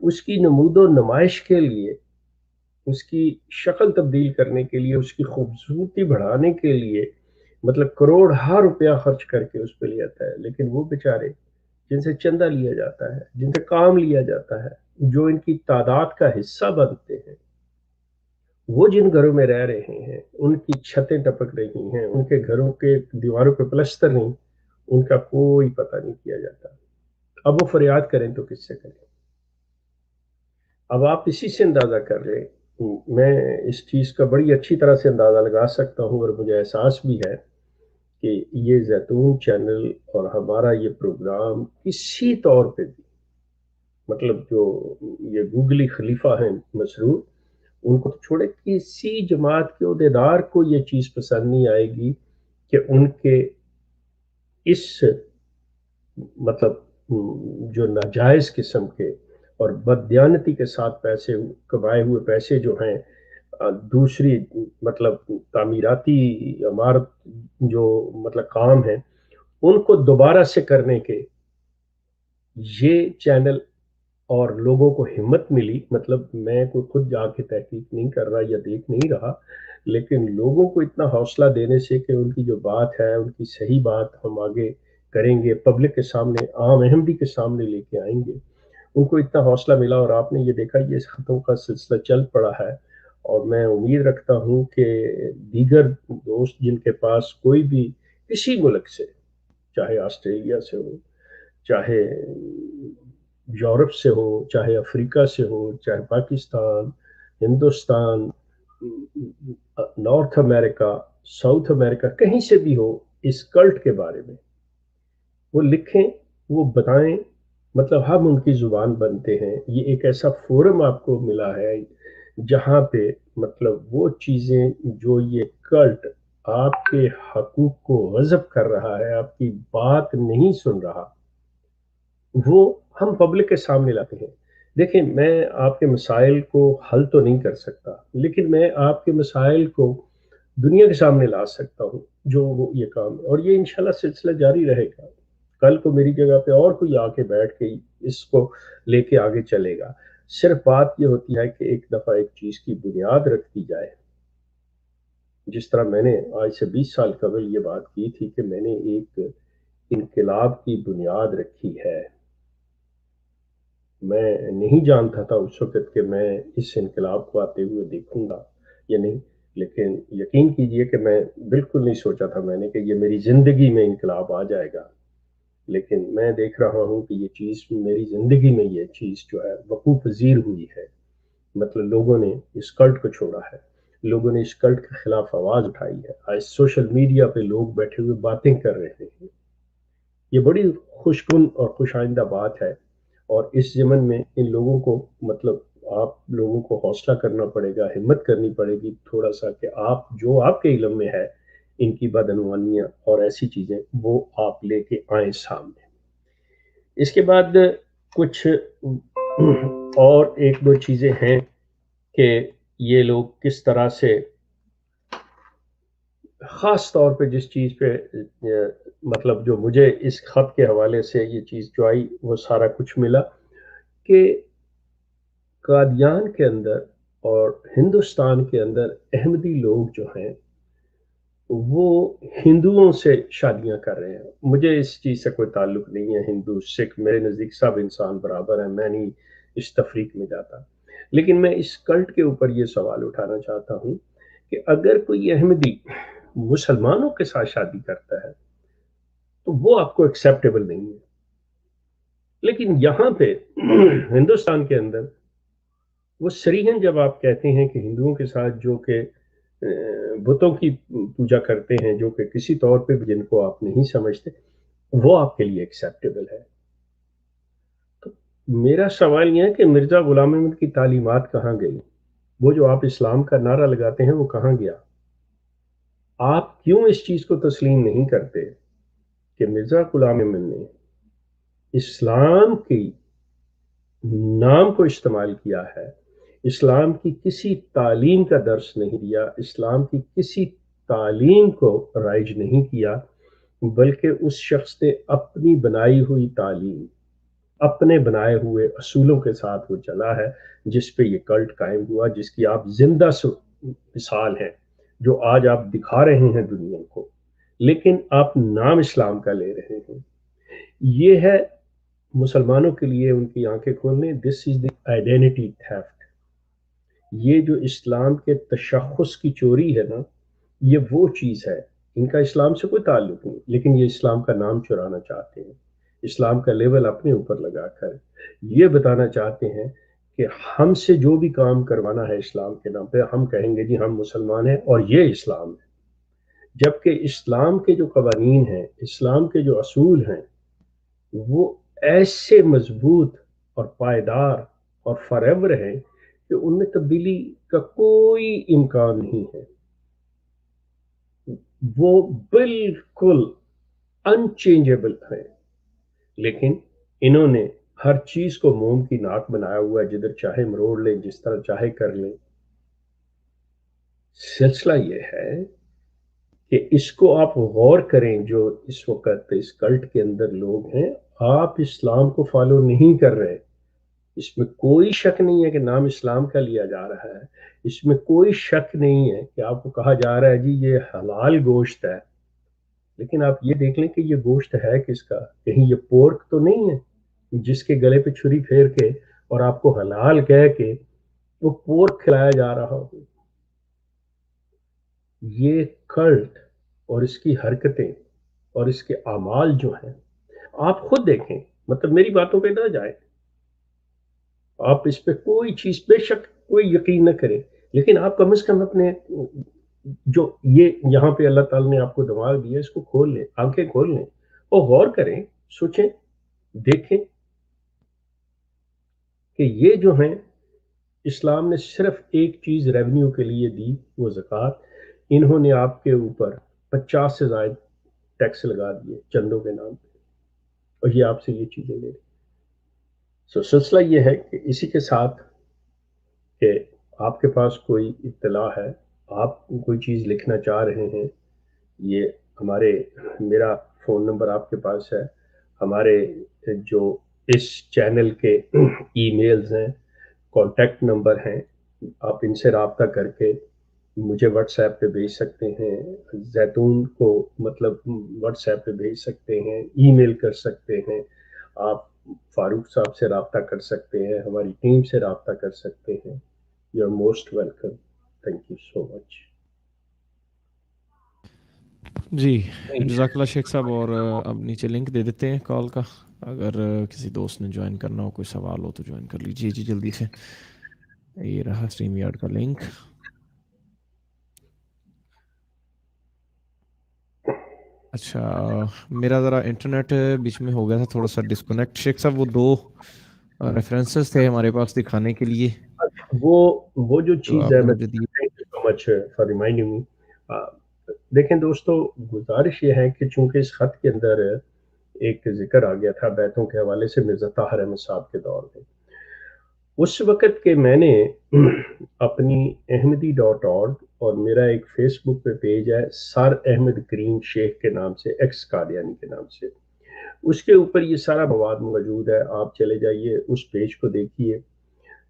اس کی نمود و نمائش کے لیے، اس کی شکل تبدیل کرنے کے لیے، اس کی خوبصورتی بڑھانے کے لیے مطلب کروڑ ہا روپیہ خرچ کر کے اس پہ لے آتا ہے، لیکن وہ بیچارے جن سے چندہ لیا جاتا ہے، جن سے کام لیا جاتا ہے، جو ان کی تعداد کا حصہ بنتے ہیں، وہ جن گھروں میں رہ رہے ہیں ان کی چھتیں ٹپک رہی ہیں، ان کے گھروں کے دیواروں پہ پلستر نہیں، ان کا کوئی پتہ نہیں کیا جاتا۔ اب وہ فریاد کریں تو کس سے کریں؟ اب آپ اسی سے اندازہ کر لیں، میں اس چیز کا بڑی اچھی طرح سے اندازہ لگا سکتا ہوں اور مجھے احساس بھی ہے کہ یہ زیتون چینل اور ہمارا یہ پروگرام کسی طور پہ بھی، مطلب جو یہ گوگلی خلیفہ ہیں مسرور، ان کو تو چھوڑے، کسی جماعت کے عہدیدار کو یہ چیز پسند نہیں آئے گی کہ ان کے اس مطلب جو ناجائز قسم کے اور بددیانتی کے ساتھ پیسے کمائے ہوئے پیسے جو ہیں دوسری مطلب تعمیراتی عمارت جو مطلب کام ہیں ان کو دوبارہ سے کرنے کے یہ چینل اور لوگوں کو ہمت ملی، مطلب میں کوئی خود جا کے تحقیق نہیں کر رہا یا دیکھ نہیں رہا، لیکن لوگوں کو اتنا حوصلہ دینے سے کہ ان کی جو بات ہے ان کی صحیح بات ہم آگے کریں گے، پبلک کے سامنے، عام احمدی کے سامنے لے کے آئیں گے، ان کو اتنا حوصلہ ملا اور آپ نے یہ دیکھا یہ خطوں کا سلسلہ چل پڑا ہے۔ اور میں امید رکھتا ہوں کہ دیگر دوست جن کے پاس کوئی بھی کسی ملک سے، چاہے آسٹریلیا سے ہو، چاہے یورپ سے ہو، چاہے افریقہ سے ہو، چاہے پاکستان، ہندوستان، نارتھ امریکہ، ساؤتھ امریکہ، کہیں سے بھی ہو، اس کلٹ کے بارے میں وہ لکھیں، وہ بتائیں، مطلب ہم ان کی زبان بنتے ہیں۔ یہ ایک ایسا فورم آپ کو ملا ہے جہاں پہ مطلب وہ چیزیں جو یہ کلٹ آپ کے حقوق کو غصب کر رہا ہے، آپ کی بات نہیں سن رہا، وہ ہم پبلک کے سامنے لاتے ہیں۔ دیکھیں میں آپ کے مسائل کو حل تو نہیں کر سکتا، لیکن میں آپ کے مسائل کو دنیا کے سامنے لا سکتا ہوں، جو وہ یہ کام ہے، اور یہ انشاءاللہ سلسلہ جاری رہے گا۔ کل کو میری جگہ پہ اور کوئی آ کے بیٹھ کے اس کو لے کے آگے چلے گا۔ صرف بات یہ ہوتی ہے کہ ایک دفعہ ایک چیز کی بنیاد رکھ دی جائے، جس طرح میں نے آج سے 20 سال قبل یہ بات کی تھی کہ میں نے ایک انقلاب کی بنیاد رکھی ہے۔ میں نہیں جانتا تھا اس وقت کہ میں اس انقلاب کو آتے ہوئے دیکھوں گا یا نہیں، لیکن یقین کیجئے کہ میں بالکل نہیں سوچا تھا میں نے کہ یہ میری زندگی میں انقلاب آ جائے گا، لیکن میں دیکھ رہا ہوں کہ یہ چیز میری زندگی میں یہ چیز جو ہے وقوع پذیر ہوئی ہے۔ مطلب لوگوں نے اس کلٹ کو چھوڑا ہے، لوگوں نے اس کلٹ کے خلاف آواز اٹھائی ہے۔ آج سوشل میڈیا پہ لوگ بیٹھے ہوئے باتیں کر رہے ہیں، یہ بڑی خوش کن اور خوش آئندہ بات ہے، اور اس ضمن میں ان لوگوں کو مطلب آپ لوگوں کو حوصلہ کرنا پڑے گا، ہمت کرنی پڑے گی تھوڑا سا، کہ آپ جو آپ کے علم میں ہے ان کی بدعنوانیاں اور ایسی چیزیں وہ آپ لے کے آئیں سامنے۔ اس کے بعد کچھ اور ایک دو چیزیں ہیں کہ یہ لوگ کس طرح سے، خاص طور پہ جس چیز پہ مطلب جو مجھے اس خط کے حوالے سے یہ چیز جو آئی وہ سارا کچھ ملا کہ قادیان کے اندر اور ہندوستان کے اندر احمدی لوگ جو ہیں وہ ہندوؤں سے شادیاں کر رہے ہیں۔ مجھے اس چیز سے کوئی تعلق نہیں ہے، ہندو سکھ میرے نزدیک سب انسان برابر ہیں، میں نہیں اس تفریق میں جاتا، لیکن میں اس کلٹ کے اوپر یہ سوال اٹھانا چاہتا ہوں کہ اگر کوئی احمدی مسلمانوں کے ساتھ شادی کرتا ہے تو وہ آپ کو ایکسیپٹیبل نہیں ہے، لیکن یہاں پہ ہندوستان کے اندر وہ صریحاً جب آپ کہتے ہیں کہ ہندوؤں کے ساتھ جو کہ بتوں کی پوجا کرتے ہیں، جو کہ کسی طور پہ بھی جن کو آپ نہیں سمجھتے، وہ آپ کے لیے ایکسیپٹیبل ہے، تو میرا سوال یہ ہے کہ مرزا غلام احمد کی تعلیمات کہاں گئی؟ وہ جو آپ اسلام کا نعرہ لگاتے ہیں وہ کہاں گیا؟ آپ کیوں اس چیز کو تسلیم نہیں کرتے کہ مرزا غلام احمد نے اسلام کی نام کو استعمال کیا ہے، اسلام کی کسی تعلیم کا درس نہیں دیا، اسلام کی کسی تعلیم کو رائج نہیں کیا، بلکہ اس شخص نے اپنی بنائی ہوئی تعلیم، اپنے بنائے ہوئے اصولوں کے ساتھ وہ چلا ہے، جس پہ یہ کلٹ قائم ہوا، جس کی آپ زندہ مثال ہیں، جو آج آپ دکھا رہے ہیں دنیا کو، لیکن آپ نام اسلام کا لے رہے ہیں۔ یہ ہے مسلمانوں کے لیے ان کی آنکھیں کھولنے، دس از دی آئیڈینٹی تھیفٹ۔ یہ جو اسلام کے تشخص کی چوری ہے نا، یہ وہ چیز ہے، ان کا اسلام سے کوئی تعلق نہیں، لیکن یہ اسلام کا نام چرانا چاہتے ہیں، اسلام کا لیبل اپنے اوپر لگا کر یہ بتانا چاہتے ہیں کہ ہم سے جو بھی کام کروانا ہے اسلام کے نام پہ، ہم کہیں گے جی ہم مسلمان ہیں اور یہ اسلام ہے۔ جبکہ اسلام کے جو قوانین ہیں، اسلام کے جو اصول ہیں، وہ ایسے مضبوط اور پائیدار اور فاریور ہیں کہ ان میں تبدیلی کا کوئی امکان نہیں ہے. وہ بالکل انچینجیبل ہے. لیکن انہوں نے ہر چیز کو موم کی ناک بنایا ہوا ہے، جدھر چاہے مروڑ لیں، جس طرح چاہے کر لیں. سلسلہ یہ ہے کہ اس کو آپ غور کریں، جو اس وقت اس کلٹ کے اندر لوگ ہیں، آپ اسلام کو فالو نہیں کر رہے. اس میں کوئی شک نہیں ہے کہ نام اسلام کا لیا جا رہا ہے. اس میں کوئی شک نہیں ہے کہ آپ کو کہا جا رہا ہے جی یہ حلال گوشت ہے. لیکن آپ یہ دیکھ لیں کہ یہ گوشت ہے کس کا؟ کہیں یہ پورک تو نہیں ہے جس کے گلے پہ چھری پھیر کے اور آپ کو حلال کہہ کے وہ پورک کھلایا جا رہا ہو. یہ کلٹ اور اس کی حرکتیں اور اس کے اعمال جو ہیں، آپ خود دیکھیں. مطلب میری باتوں پہ نہ جائیں، آپ اس پہ کوئی چیز بے شک کوئی یقین نہ کریں، لیکن آپ کم از کم اپنے جو یہ یہاں پہ اللہ تعالیٰ نے آپ کو دماغ دیا، اس کو کھول لیں، آنکھیں کھول لیں اور غور کریں، سوچیں، دیکھیں کہ یہ جو ہیں اسلام نے صرف ایک چیز ریونیو کے لیے دی، وہ زکوٰۃ. انہوں نے آپ کے اوپر 50 سے زائد ٹیکس لگا دیے چندوں کے نام پہ، اور یہ آپ سے یہ چیزیں لے رہے. سلسلہ یہ ہے کہ اسی کے ساتھ کہ آپ کے پاس کوئی اطلاع ہے، آپ کوئی چیز لکھنا چاہ رہے ہیں، یہ میرا فون نمبر آپ کے پاس ہے. ہمارے جو اس چینل کے ای میلز ہیں، کانٹیکٹ نمبر ہیں، آپ ان سے رابطہ کر کے مجھے واٹس ایپ پہ بھیج سکتے ہیں، زیتون کو مطلب واٹس ایپ پہ بھیج سکتے ہیں، ای میل کر سکتے ہیں، آپ فاروق صاحب سے رابطہ کر سکتے ہیں، ہماری ٹیم سے رابطہ کر سکتے ہیں. You are most welcome. Thank you so much. جی جزاک اللہ شیخ صاحب. اور اب نیچے لنک دے دیتے ہیں کال کا، اگر کسی دوست نے جوائن کرنا ہو، کوئی سوال ہو تو جوائن کر لیجیے جی جلدی سے. یہ رہا اسٹریم یارڈ کا لنک. اچھا میرا ذرا انٹرنیٹ بیچ میں ہو گیا تھا تھوڑا سا ڈسکنیکٹ. شیخ صاحب وہ 2 ریفرنسز تھے ہمارے پاس دکھانے کے لیے، وہ جو جو چیز آپ ہے، نے میں مجھے دی. Thank you so much for reminding me. دیکھیں دوستو، گزارش یہ ہے کہ چونکہ اس خط کے اندر ایک ذکر آ گیا تھا بیتوں کے حوالے سے مرزا طاہر احمد صاحب کے دور میں، اس وقت کے میں نے اپنی احمدی.org اور میرا ایک فیس بک پہ پیج ہے سر احمد کریم شیخ کے نام سے، ایکس قادیانی کے نام سے، اس کے اوپر یہ سارا مواد موجود ہے. آپ چلے جائیے اس پیج کو دیکھیے،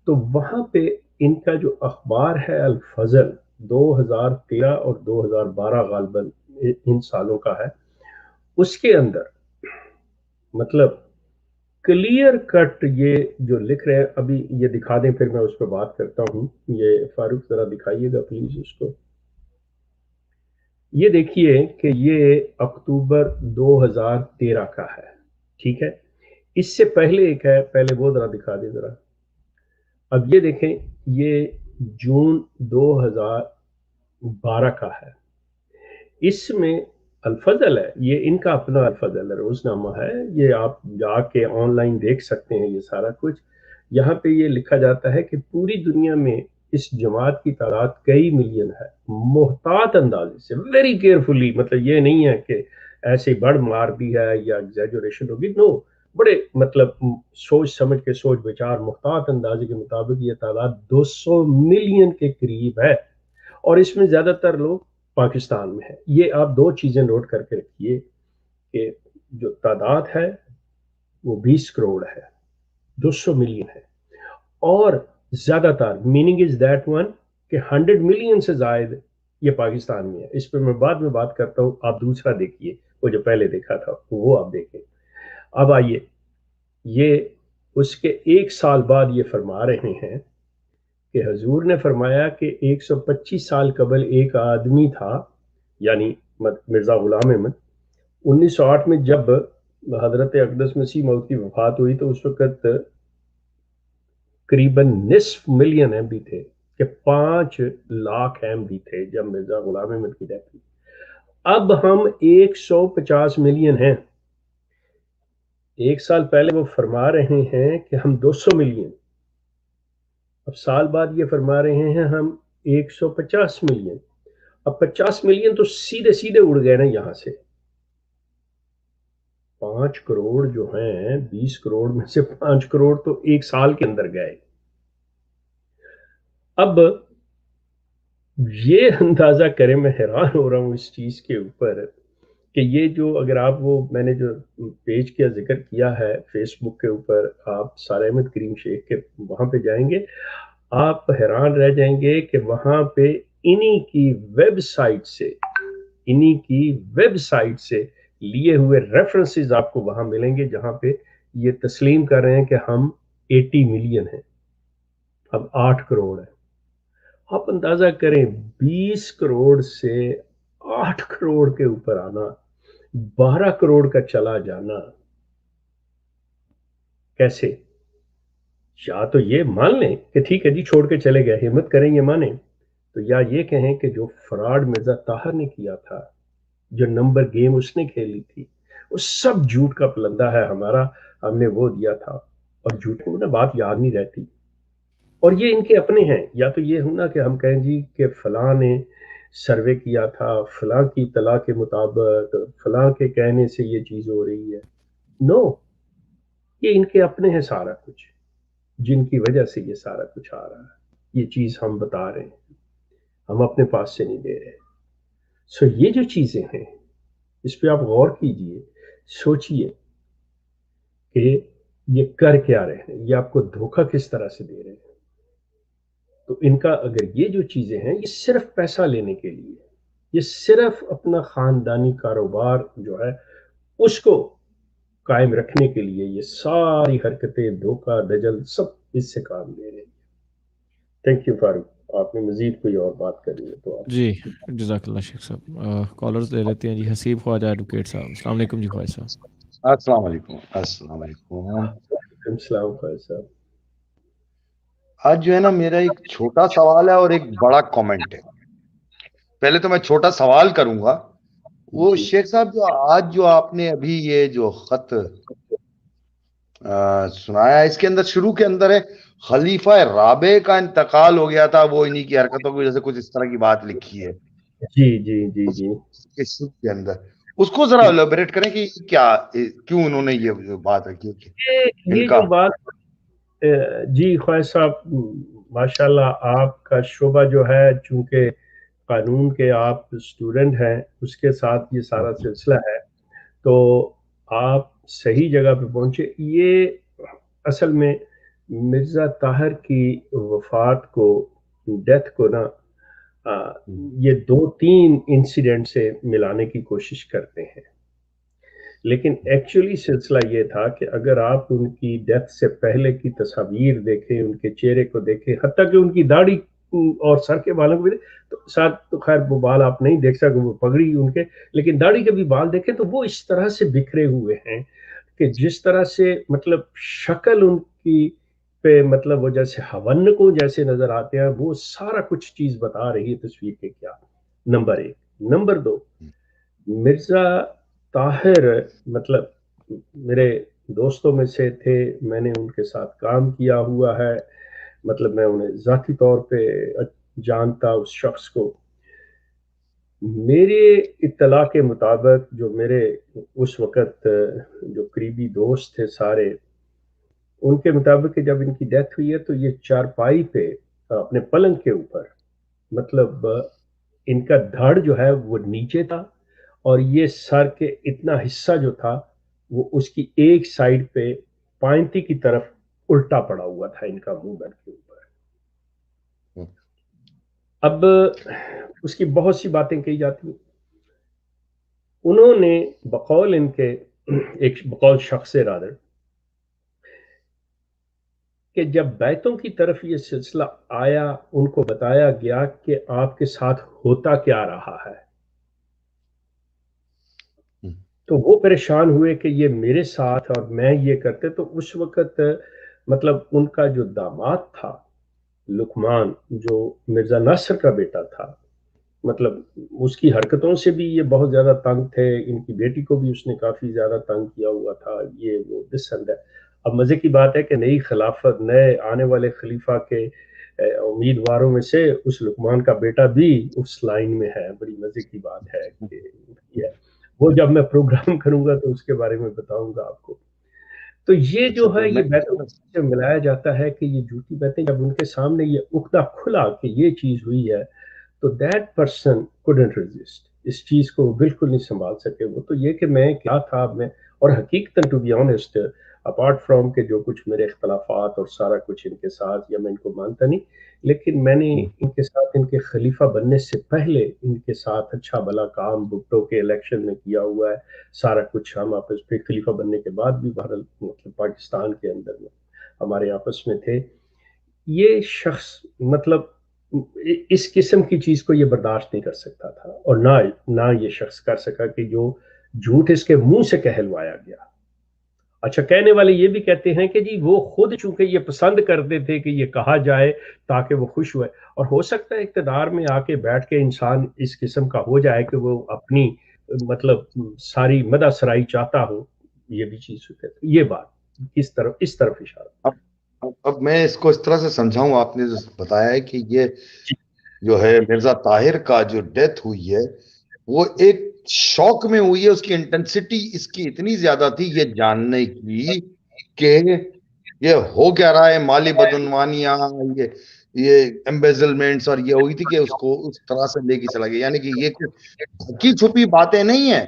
تو وہاں پہ ان کا جو اخبار ہے الفضل 2013 اور 2012 غالباً ان سالوں کا ہے، اس کے اندر مطلب کلیئر کٹ یہ جو لکھ رہے ہیں، ابھی یہ دکھا دیں پھر میں اس پہ بات کرتا ہوں. یہ فاروق ذرا دکھائیے گا پلیز اس کو. یہ دیکھیے کہ یہ اکتوبر 2013 کا ہے، ٹھیک ہے. اس سے پہلے ایک ہے، پہلے وہ ذرا دکھا دیں ذرا. اب یہ دیکھیں، یہ جون 2012 کا ہے. اس میں الفضل ہے، یہ ان کا اپنا الفضل ہے، روزنامہ ہے. یہ آپ جا کے آن لائن دیکھ سکتے ہیں یہ سارا کچھ. یہاں پہ یہ لکھا جاتا ہے کہ پوری دنیا میں اس جماعت کی تعداد کئی ملین ہے. محتاط اندازے سے، ویری کیئرفلی، مطلب یہ نہیں ہے کہ ایسے بڑھ مار دی ہے یا ایگزیجریشن ہوگی، نو، بڑے مطلب سوچ سمجھ کے، سوچ بچار، محتاط اندازے کے مطابق یہ تعداد 200 ملین کے قریب ہے، اور اس میں زیادہ تر لوگ پاکستان میں ہے. یہ آپ 2 چیزیں نوٹ کر کے رکھیے کہ جو تعداد ہے وہ 20 کروڑ ہے، 200 ملین ہے، اور زیادہ تر میننگ از دیٹ ون کہ 100 ملین سے زائد یہ پاکستان میں ہے. اس پہ میں بعد میں بات کرتا ہوں. آپ دوسرا دیکھیے، وہ جو پہلے دیکھا تھا وہ آپ دیکھیں. اب آئیے، یہ اس کے 1 سال بعد یہ فرما رہے ہیں کہ حضور نے فرمایا کہ 125 سال قبل ایک آدمی تھا، یعنی مرزا غلام احمد. 1908 میں جب حضرت اقدس مسیح موعود کی وفات ہوئی تو اس وقت قریباً نصف ملین احمدی تھے، کہ 5 لاکھ احمدی تھے جب مرزا غلام احمد کی ڈیتھ ہوئی. اب ہم 150 ملین ہیں. 1 سال پہلے وہ فرما رہے ہیں کہ ہم 200 ملین. اب سال بعد یہ فرما رہے ہیں ہم 150 ملین. اب 50 ملین تو سیدھے سیدھے اڑ گئے نا یہاں سے. 5 کروڑ جو ہیں 20 کروڑ میں سے 5 کروڑ تو 1 سال کے اندر گئے. اب یہ اندازہ کریں، میں حیران ہو رہا ہوں اس چیز کے اوپر کہ یہ جو اگر آپ وہ میں نے جو پیج کا ذکر کیا ہے فیس بک کے اوپر، آپ سارے احمد کریم شیخ کے وہاں پہ جائیں گے، آپ حیران رہ جائیں گے کہ وہاں پہ انہی کی ویب سائٹ سے لیے ہوئے ریفرنسز آپ کو وہاں ملیں گے، جہاں پہ یہ تسلیم کر رہے ہیں کہ ہم 80 ملین ہیں، اب 8 کروڑ ہے. آپ اندازہ کریں 20 کروڑ سے 8 کروڑ کے اوپر آنا، 12 کروڑ کا چلا جانا کیسے؟ یا تو یہ مان لیں کہ ٹھیک ہے جی چھوڑ کے چلے گئے، ہمت کریں یہ مانیں، تو یا یہ کہیں کہ جو فراڈ مرزا طاہر نے کیا تھا، جو نمبر گیم اس نے کھیلی تھی، وہ سب جھوٹ کا پلندہ ہے ہمارا، ہم نے وہ دیا تھا. اور جھوٹ کو نا بات یاد نہیں رہتی، اور یہ ان کے اپنے ہیں. یا تو یہ ہونا کہ ہم کہیں جی کہ فلاں نے سروے کیا تھا، فلاں کی اطلاع کے مطابق فلاں کے کہنے سے یہ چیز ہو رہی ہے. نو، یہ ان کے اپنے ہیں سارا کچھ، جن کی وجہ سے یہ سارا کچھ آ رہا ہے. یہ چیز ہم بتا رہے ہیں، ہم اپنے پاس سے نہیں دے رہے. سو یہ جو چیزیں ہیں اس پہ آپ غور کیجئے، سوچئے کہ یہ کر کیا رہے ہیں، یہ آپ کو دھوکہ کس طرح سے دے رہے ہیں. تو ان کا اگر یہ جو چیزیں ہیں یہ صرف پیسہ لینے کے لیے، یہ صرف اپنا خاندانی کاروبار جو ہے اس کو قائم رکھنے کے لیے یہ ساری حرکتیں، دھوکہ دجل سب اس سے کام لے رہے ہیں. تھینک یو فاروق، آپ نے مزید کوئی اور بات کرنی ہے تو آپ. جی جزاک اللہ شیخ صاحب. کالرز لے لیتے ہیں جی. حسیب خواجہ ایڈوکیٹ صاحب، السلام علیکم جی. خواجہ صاحب السلام علیکم. السلام علیکم. وعلیکم السلام فائز صاحب. آج جو ہے نا میرا ایک چھوٹا سوال ہے اور ایک بڑا کامنٹ ہے. پہلے تو میں چھوٹا سوال کروں گا. وہ شیخ صاحب جو آپ نے ابھی یہ جو خط سنایا، اس کے اندر شروع کے اندر ہے خلیفہ رابع کا انتقال ہو گیا تھا، وہ انہی کی حرکتوں کی وجہ سے، کچھ اس طرح کی بات لکھی ہے جی جی جی جی اس شروع کے اندر. اس کو ذرا الیبوریٹ کریں کہ کیوں انہوں نے یہ بات رکھی ہے یہ جو بات. جی خواجہ صاحب، ماشاءاللہ آپ کا شعبہ جو ہے، چونکہ قانون کے آپ اسٹوڈنٹ ہیں، اس کے ساتھ یہ سارا سلسلہ ہے، تو آپ صحیح جگہ پہ پہنچے. یہ اصل میں مرزا طاہر کی وفات کو، ڈیتھ کو نا یہ 2-3 انسیڈنٹ سے ملانے کی کوشش کرتے ہیں. لیکن ایکچولی سلسلہ یہ تھا کہ اگر آپ ان کی ڈیتھ سے پہلے کی تصاویر دیکھیں، ان کے چہرے کو دیکھیں، حتیٰ کہ ان کی داڑھی اور سر کے بالوں کو بھی تو ساتھ تو خیر وہ بال آپ نہیں دیکھ سکتے، وہ پگڑی ان کے، لیکن داڑھی کے بھی بال دیکھیں تو وہ اس طرح سے بکھرے ہوئے ہیں کہ جس طرح سے مطلب شکل ان کی پہ مطلب وہ جیسے ہون کو جیسے نظر آتے ہیں، وہ سارا کچھ چیز بتا رہی ہے تصویر کے. کیا نمبر 1. نمبر 2، مرزا طاہر مطلب میرے دوستوں میں سے تھے، میں نے ان کے ساتھ کام کیا ہوا ہے، مطلب میں انہیں ذاتی طور پہ جانتا اس شخص کو. میرے اطلاع کے مطابق جو میرے اس وقت جو قریبی دوست تھے سارے، ان کے مطابق کہ جب ان کی ڈیتھ ہوئی ہے تو یہ چارپائی پہ اپنے پلنگ کے اوپر، مطلب ان کا دھڑ جو ہے وہ نیچے تھا، اور یہ سر کے اتنا حصہ جو تھا وہ اس کی ایک سائڈ پہ پائنتی کی طرف الٹا پڑا ہوا تھا ان کا منہ بیٹھ کے اوپر. اب اس کی بہت سی باتیں کہی جاتی ہیں. انہوں نے بقول ان کے ایک بقول شخص رادر کہ جب بیتوں کی طرف یہ سلسلہ آیا، ان کو بتایا گیا کہ آپ کے ساتھ ہوتا کیا رہا ہے، تو وہ پریشان ہوئے کہ یہ میرے ساتھ اور میں یہ کرتے. تو اس وقت مطلب ان کا جو داماد تھا لقمان، جو مرزا ناصر کا بیٹا تھا، مطلب اس کی حرکتوں سے بھی یہ بہت زیادہ تنگ تھے، ان کی بیٹی کو بھی اس نے کافی زیادہ تنگ کیا ہوا تھا، یہ وہ دس اینڈ دیٹ۔ اب مزے کی بات ہے کہ نئی خلافت، نئے آنے والے خلیفہ کے امیدواروں میں سے اس لقمان کا بیٹا بھی اس لائن میں ہے۔ بڑی مزے کی بات ہے کہ یہ وہ جب میں پروگرام کروں گا تو اس کے بارے میں بتاؤں گا آپ کو۔ تو یہ جو اچھا، تو ہے میں یہ بیتوں سے ملایا جاتا ہے کہ یہ جھوٹی باتیں جب ان کے سامنے یہ عقدہ کھلا کہ یہ چیز ہوئی ہے تو دیٹ پرسن couldn't resist، اس چیز کو وہ بالکل نہیں سنبھال سکے۔ وہ تو یہ کہ میں کیا تھا میں، اور حقیقتاً to be honest apart from کہ جو کچھ میرے اختلافات اور سارا کچھ ان کے ساتھ، یا میں ان کو مانتا نہیں، لیکن میں نے ان کے ساتھ ان کے خلیفہ بننے سے پہلے ان کے ساتھ اچھا بھلا کام بھٹو کے الیکشن میں کیا ہوا ہے، سارا کچھ ہم آپس پہ خلیفہ بننے کے بعد بھی بہرحال مطلب پاکستان کے اندر میں ہمارے آپس میں تھے۔ یہ شخص مطلب اس قسم کی چیز کو یہ برداشت نہیں کر سکتا تھا، اور نہ یہ شخص کر سکا کہ جو جھوٹ اس کے منہ سے کہلوایا گیا۔ اچھا، کہنے والے یہ بھی کہتے ہیں کہ جی وہ خود چونکہ یہ پسند کرتے تھے کہ یہ کہا جائے تاکہ وہ خوش ہوئے، اور ہو سکتا ہے اقتدار میں آ کے بیٹھ کے انسان اس قسم کا ہو جائے کہ وہ اپنی مطلب ساری مدح سرائی چاہتا ہو، یہ بھی چیز ہوتی ہے۔ یہ بات اس طرف اشارہ۔ اب میں اس کو اس طرح سے سمجھاؤں، آپ نے جو بتایا ہے کہ یہ جو ہے مرزا طاہر کا جو ڈیتھ ہوئی ہے وہ ایک شوق میں ہوئی ہے، اس کی انٹینسٹی اس کی اتنی زیادہ تھی یہ جاننے کی کہ یہ ہو کیا رہا ہے، مالی بدعنوانیاں، یہ ایمبیزلمنٹس، اور یہ ہوئی تھی کہ اس کو اس طرح سے لے کے چلا گیا۔ یعنی کہ یہ ڈھکی چھپی باتیں نہیں ہیں،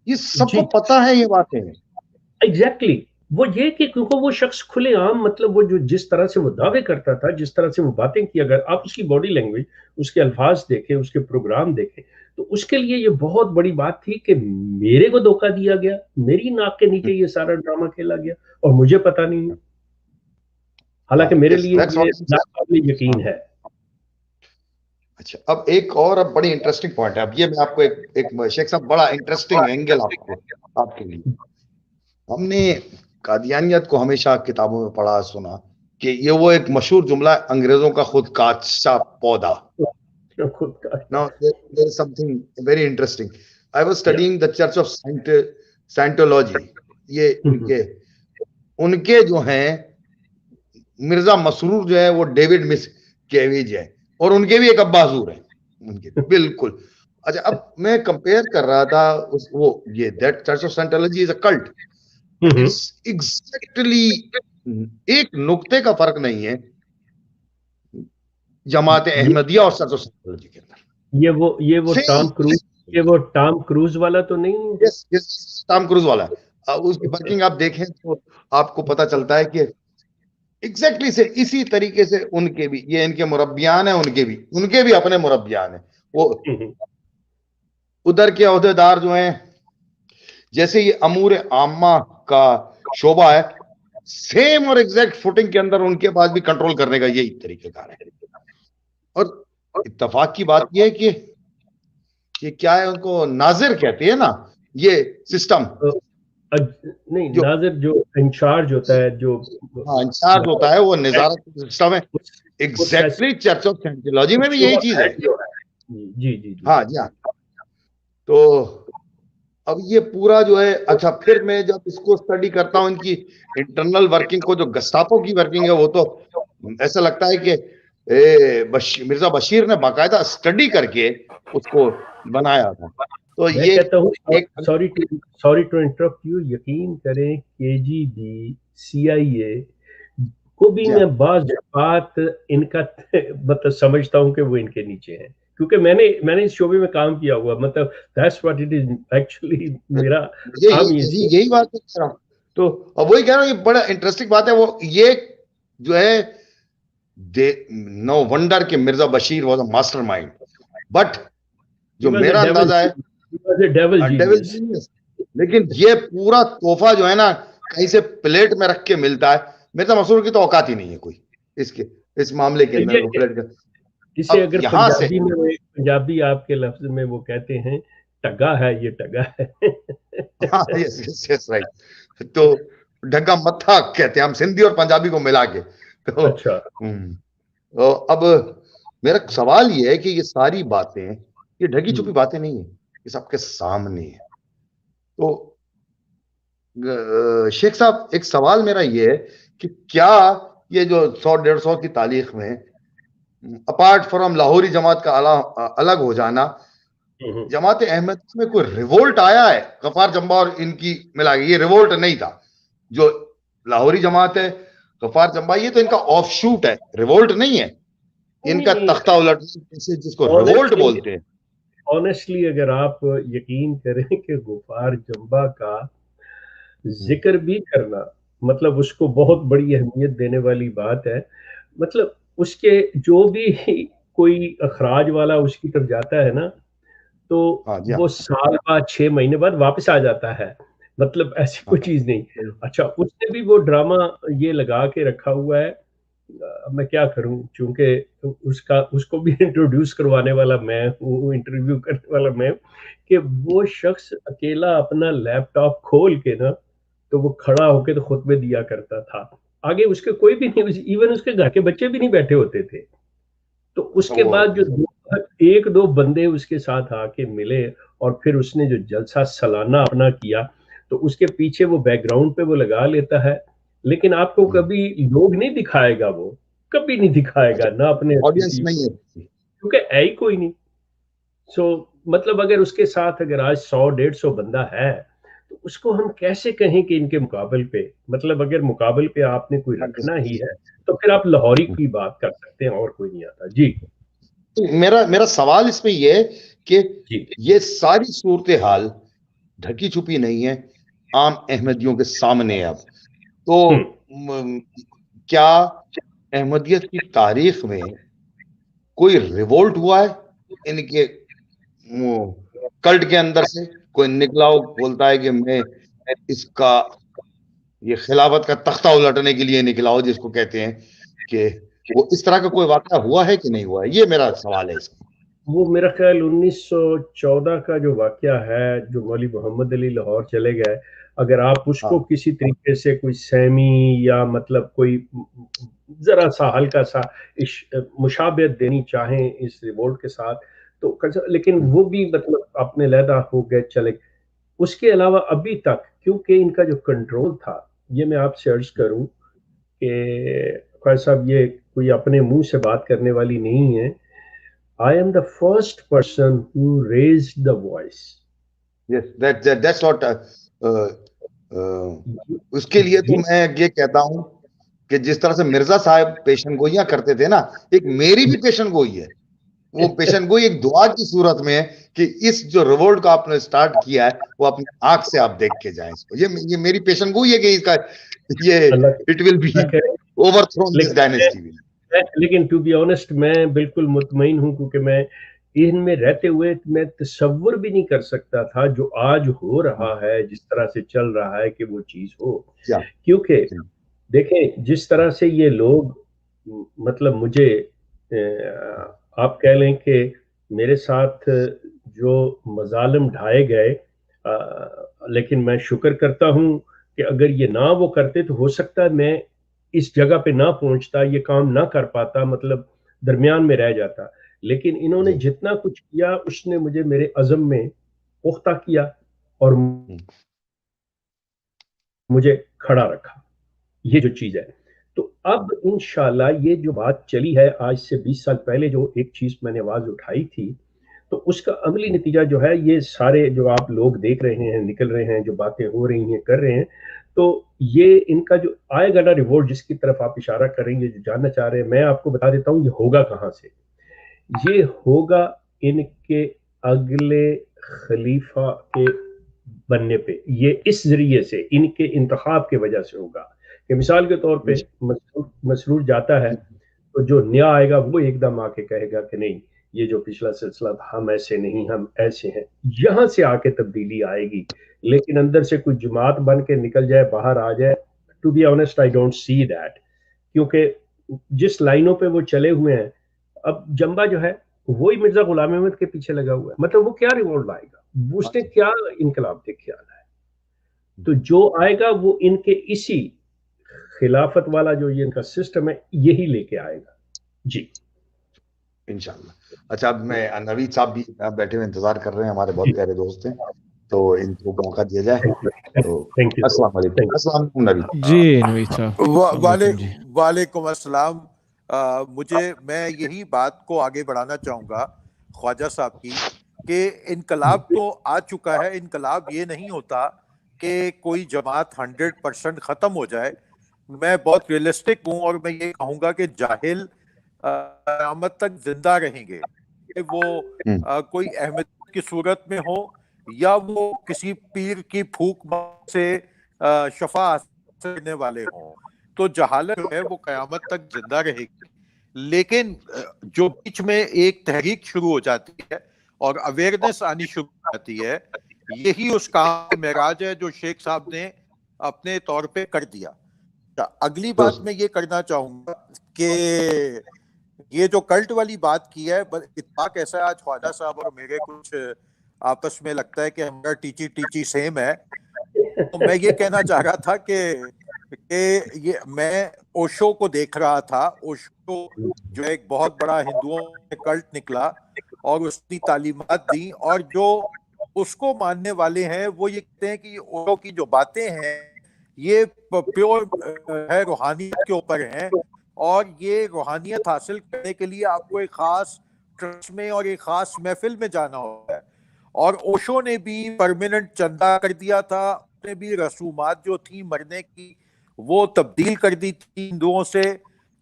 یہ سب کو پتا ہے یہ باتیں۔ ایگزیکٹلی، وہ یہ کہ کیونکہ وہ شخص کھلے عام مطلب وہ جو جس طرح سے وہ دعوے کرتا تھا، جس طرح سے وہ باتیں کی، اگر آپ اس کی باڈی لینگویج، اس کے الفاظ دیکھیں، اس کے پروگرام دیکھیں، تو اس کے لیے یہ بہت بڑی بات تھی کہ میرے کو دھوکہ دیا گیا، میری ناک کے نیچے یہ سارا ڈرامہ کھیلا گیا اور مجھے پتا نہیں ہے، حالانکہ میرے لیے یہ ناقابل یقین ہے۔ اچھا، اب ایک اور اب بڑی انٹرسٹنگ پوائنٹ ہے، اب یہ میں آپ کو ایک شیخ صاحب بڑا انٹرسٹنگ اینگل آپ کے لیے۔ ہم نے قادیانیت کو ہمیشہ کتابوں میں پڑھا سنا کہ یہ وہ ایک مشہور جملہ ہے، انگریزوں کا خود کاشا پودا۔ Now there is something very interesting. I was studying the Church of Scientology. یہ ان کے جو ہیں مرزا مسرور جو ہے وہ ڈیوڈ مس کیویج ہے، اور ان کے بھی ایک ابا حضور ہیں ان کے بالکل۔ اچھا، اب میں کمپیئر کر رہا تھا وہ یہ that Church of Scientology is a cult. Exactly ایک نقطے کا فرق نہیں ہے جماعت احمدیہ اور چرچ آف سائنٹولوجی کے اندر۔ یہ وہ ٹام کروز والا تو نہیں؟ ٹام کروز والا اس کی ورکنگ آپ دیکھیں تو آپ کو پتا چلتا ہے کہ ایگزیکٹلی سے اسی طریقے سے ان کے بھی، یہ ان کے مربیان ہیں، ان کے بھی اپنے مربیان ہیں۔ وہ ادھر کے عہدیدار جو ہیں، جیسے یہ امور عامہ کا شعبہ ہے، سیم اور ایگزیکٹ فوٹنگ کے اندر ان کے پاس بھی کنٹرول کرنے کا یہی طریقہ کار ہے۔ اور اتفاق کی بات یہ ہے کہ یہ کیا ہے، ان کو ناظر کہتے ہیں نا، یہ سسٹم نہیں، ناظر جو انچارج ہوتا ہے، جو انچارج ہوتا ہے، وہ نظارت سسٹم ہے۔ ایگزیکٹلی چرچ آف سائنٹولوجی میں بھی یہی چیز ہے۔ جی ہاں جی ہاں۔ تو اب یہ پورا جو ہے، اچھا پھر میں جب اس کو اسٹڈی کرتا ہوں ان کی انٹرنل ورکنگ کو، جو گستاپو کی ورکنگ ہے، وہ تو ایسا لگتا ہے کہ مرزا بشیر نے باقاعدہ اسٹڈی کر کے اس کو بنایا تھا۔ تو میں کہتا ہوں، سوری ٹو انٹرپٹ یو، یقین کریں KGB CIA کو بھی میں بعض بات ان کا مطلب سمجھتا ہوں کہ وہ ان کے نیچے ہیں، کیونکہ میں نے اس شعبے میں کام کیا ہوا، مطلب that's what it is actually میرا یہی بات کر رہا ہوں۔ تو اب وہی کہہ رہا ہوں، یہ بڑا انٹرسٹنگ بات ہے۔ وہ یہ جو ہے نو ونڈر کہ Mirza Bashir was a master mind, but جو میرا اندازہ ہے لیکن یہ پورا تحفہ جو ہے نا کہیں سے پلیٹ میں رکھ کے ملتا ہے۔ مرزا مسرور کی تو اوقات ہی نہیں ہے کوئی اس معاملے کے اندر۔ اسے اگر پنجابی آپ کے لفظ میں وہ کہتے ہیں ٹگا ہے، یہ ٹگا ہے۔ تو ڈھگا متھا کہتے ہیں ہم سندھی اور پنجابی کو ملا کے۔ اب میرا سوال یہ ہے کہ یہ ساری باتیں یہ ڈھکی چھپی باتیں نہیں ہیں, یہ سب کے سامنے ہے. تو شیخ صاحب ایک سوال میرا یہ ہے کہ کیا یہ جو 100-150 کی تاریخ میں اپارٹ فرام لاہوری جماعت کا الگ ہو جانا, جماعت احمد میں کوئی ریوولٹ آیا ہے غفار جمبا اور ان کی ملا کے؟ یہ ریوولٹ نہیں تھا. جو لاہوری جماعت ہے, غفار جمبا, یہ تو ان کا آف شوٹ ہے, ریوولٹ نہیں ہے. ان کا تختہ الٹ جس کو ریوولٹ بولتے ہیں. آنیسٹلی اگر آپ یقین کریں کہ غفار جمبا کا ذکر بھی کرنا مطلب اس کو بہت بڑی اہمیت دینے والی بات ہے. مطلب اس کے جو بھی کوئی اخراج والا اس کی طرف جاتا ہے نا, تو وہ سال بعد 6 مہینے بعد واپس آ جاتا ہے. مطلب ایسی کوئی چیز نہیں. اچھا, اس نے بھی وہ ڈرامہ یہ لگا کے رکھا ہوا ہے, میں کیا کروں, چونکہ اس کو بھی انٹروڈیوس کروانے والا میں ہوں, انٹرویو کرنے والا میں ہوں, کہ وہ شخص اکیلا اپنا لیپ ٹاپ کھول کے نا تو وہ کھڑا ہو کے تو خطبے دیا کرتا تھا. آگے اس کے کوئی بھی نہیں, ایون اس کے گھر کے بچے بھی نہیں بیٹھے ہوتے تھے. تو اس کے بعد جو 1-2 بندے اس کے ساتھ آ کے ملے اور پھر اس نے جو جلسہ سالانہ اپنا کیا, تو اس کے پیچھے وہ بیک گراؤنڈ پہ وہ لگا لیتا ہے, لیکن آپ کو کبھی لوگ نہیں دکھائے گا, وہ کبھی نہیں دکھائے گا نہ اپنے آڈینس نہیں ہے کیونکہ ہے ہی کوئی نہیں. سو مطلب اگر اس کے ساتھ اگر آج 100-150 بندہ ہے تو اس کو ہم کیسے کہیں کہ ان کے مقابل پہ, مطلب اگر مقابل پہ آپ نے کوئی رکھنا ہی ہے تو پھر آپ لاہوری کی بات کر سکتے ہیں, اور کوئی نہیں آتا. جی میرا سوال اس میں یہ ہے کہ یہ ساری صورتحال ڈھکی چھپی نہیں ہے, عام احمدیوں کے سامنے. اب تو کیا احمدیت کی تاریخ میں کوئی ریوولٹ ہوا ہے ان کے کلٹ کے اندر سے؟ کوئی نکلا ہو بولتا ہے کہ میں اس کا یہ خلافت کا تختہ الٹنے کے لیے نکلا ہو, جس کو کہتے ہیں, کہ وہ اس طرح کا کوئی واقعہ ہوا ہے کہ نہیں ہوا ہے؟ یہ میرا سوال ہے اس کا. وہ میرا خیال 1914 کا جو واقعہ ہے, جو مولوی محمد علی لاہور چلے گئے, اگر آپ اس کو کسی طریقے سے کوئی سیمی یا مطلب کوئی ذرا سا ہلکا سا مشابہت دینی چاہیں اس ریوولٹ کے ساتھ تو, لیکن وہ بھی مطلب اپنے علیحدہ ہو گئے چلے. اس کے علاوہ ابھی تک کیونکہ ان کا جو کنٹرول تھا, یہ میں آپ سے عرض کروں کہ خواجہ صاحب یہ کوئی اپنے منہ سے بات کرنے والی نہیں ہے. I am the first person who raised the voice. Yes, that's what. اس کے لیے تو میں یہ کہتا ہوں کہ جس طرح سے مرزا صاحب پیشن گوئیاں کرتے تھے نا, ایک میری بھی پیشن گوئی ہے. وہ پیشن گوئی ایک دعا کی صورت میں ہے کہ اس جو ریوولٹ کو آپ نے سٹارٹ کیا ہے وہ اپنے آنکھ سے آپ دیکھ کے جائیں اس کو. یہ میری پیشن گوئی ہے کہ اس کا یہ it will be overthrown this dynasty. لیکن ٹو بی آنےسٹ میں بالکل مطمئن ہوں, کیونکہ میں ان میں رہتے ہوئے میں تصور بھی نہیں کر سکتا تھا جو آج ہو رہا ہے, جس طرح سے چل رہا ہے کہ وہ چیز ہو. کیونکہ دیکھیں جس طرح سے یہ لوگ مطلب مجھے آپ کہہ لیں کہ میرے ساتھ جو مظالم ڈھائے گئے, لیکن میں شکر کرتا ہوں کہ اگر یہ نہ وہ کرتے تو ہو سکتا ہے میں اس جگہ پہ نہ پہنچتا, یہ کام نہ کر پاتا, مطلب درمیان میں رہ جاتا. لیکن انہوں نے جتنا کچھ کیا اس نے مجھے میرے عزم میں پختہ کیا اور مجھے کھڑا رکھا. یہ جو چیز ہے, تو اب انشاءاللہ یہ جو بات چلی ہے آج سے 20 سال پہلے, جو ایک چیز میں نے آواز اٹھائی تھی, تو اس کا عملی نتیجہ جو ہے یہ سارے جو آپ لوگ دیکھ رہے ہیں, نکل رہے ہیں, جو باتیں ہو رہی ہیں, کر رہے ہیں, تو یہ ان کا جو آئے گا نا ریوولٹ, جس کی طرف آپ اشارہ کر رہے ہیں, جو جاننا چاہ رہے ہیں, میں آپ کو بتا دیتا ہوں یہ ہوگا کہاں سے. یہ ہوگا ان کے اگلے خلیفہ کے بننے پہ. یہ اس ذریعے سے ان کے انتخاب کی وجہ سے ہوگا کہ مثال کے طور پہ مسرور جاتا ہے تو جو نیا آئے گا وہ ایک دم آ کے کہے گا کہ نہیں یہ جو پچھلا سلسلہ تھا ہم ایسے نہیں, ہم ایسے ہیں. یہاں سے آ کے تبدیلی آئے گی, لیکن اندر سے کوئی جماعت بن کے نکل جائے, باہر آ جائے, to be honest I don't see that. کیونکہ جس لائنوں پہ وہ چلے ہوئے ہیں, اب جمبا جو ہے وہی مرزا غلام احمد کے پیچھے لگا ہوا ہے, مطلب وہ کیا ریوولٹ لائے گا, اس نے کیا انقلاب دیکھ کے آنا ہے. تو جو آئے گا وہ ان کے اسی خلافت والا جو یہ ان کا سسٹم ہے یہی لے کے آئے گا. جی انشاءاللہ. اچھا اب میں نوید صاحب بھی بیٹھے ہوئے انتظار کر رہے ہیں, ہمارے بہت پیارے دوست ہیں, تو ان کو موقع دیا جائے. تو تھینک یو. السلام علیکم. السلام علیکم نوید. جی نوید صاحب السلام علیکم. جی وعلیکم السلام. میں یہی بات کو آگے بڑھانا چاہوں گا خواجہ صاحب کی کہ انقلاب تو آ چکا ہے. انقلاب یہ نہیں ہوتا کہ کوئی جماعت 100% ختم ہو جائے. میں بہت ریئلسٹک ہوں اور میں یہ کہوں گا کہ جاہل قیامت تک زندہ رہیں گے, کہ وہ کوئی احمد کی صورت میں ہو یا وہ کسی پیر کی پھونک سے شفا حاصل کرنے والے ہوں. تو جہالت جو ہے وہ قیامت تک زندہ رہے گی. لیکن جو بیچ میں ایک تحریک شروع ہو جاتی ہے اور اویئرنیس آنی شروع ہو جاتی ہے, یہی اس کام کا معراج ہے جو شیخ صاحب نے اپنے طور پہ کر دیا. اگلی بات میں یہ کرنا چاہوں گا کہ یہ جو کلٹ والی بات کی ہے, اتفاق ایسا ہے آج خواجہ صاحب اور میرے کچھ آپس میں لگتا ہے کہ ہمارا ٹیچی سیم ہے. تو میں یہ کہنا چاہ رہا تھا کہ میں اوشو کو دیکھ رہا تھا. اوشو جو ایک بہت بڑا ہندوؤں میں کلٹ نکلا اور اس کی تعلیمات دی, اور جو اس کو ماننے والے ہیں وہ یہ کہتے ہیں کہ اوشو کی جو باتیں ہیں یہ پیور ہے, روحانیت کے اوپر ہیں, اور یہ روحانیت حاصل کرنے کے لیے آپ کو ایک خاص ٹرسٹ میں اور ایک خاص محفل میں جانا ہوتا ہے. اور اوشو نے بھی پرماننٹ چندہ کر دیا تھا, اس نے بھی رسومات جو تھی مرنے کی وہ تبدیل کر دی تھی ہندوؤں سے,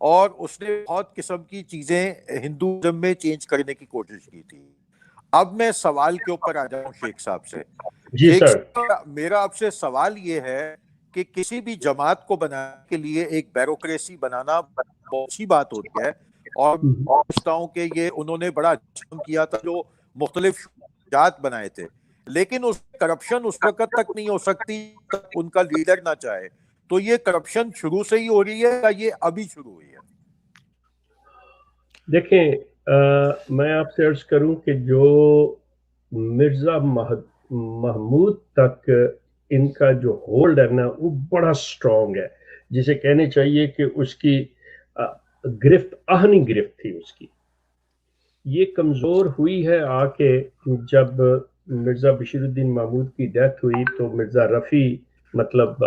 اور اس نے بہت قسم کی چیزیں ہندوازم میں چینج کرنے کی کوشش کی تھی. اب میں سوال کے اوپر آ جاؤں شیخ صاحب سے. جی سر. میرا آپ سے سوال یہ ہے کہ کسی بھی جماعت کو بنانے کے لیے ایک بیوروکریسی بنانا بہت اچھی بات ہوتی ہے, اور سمجھتا ہوں کہ یہ انہوں نے بڑا اچھا کیا تھا جو مختلف جات بنائے تھے, لیکن اس کرپشن اس وقت تک نہیں ہو سکتی ان کا لیڈر نہ چاہے. تو یہ کرپشن شروع سے ہی ہو رہی ہے یا یہ ابھی شروع ہوئی ہے؟ دیکھیں میں آپ سے عرض کروں کہ جو مرزا محمود تک ان کا جو ہولڈ ہے نا وہ بڑا سٹرونگ ہے, جسے کہنے چاہیے کہ اس کی گرفت آہنی گرفت تھی اس کی. یہ کمزور ہوئی ہے آ کے جب مرزا بشیر الدین محمود کی ڈیتھ ہوئی تو مرزا رفیع مطلب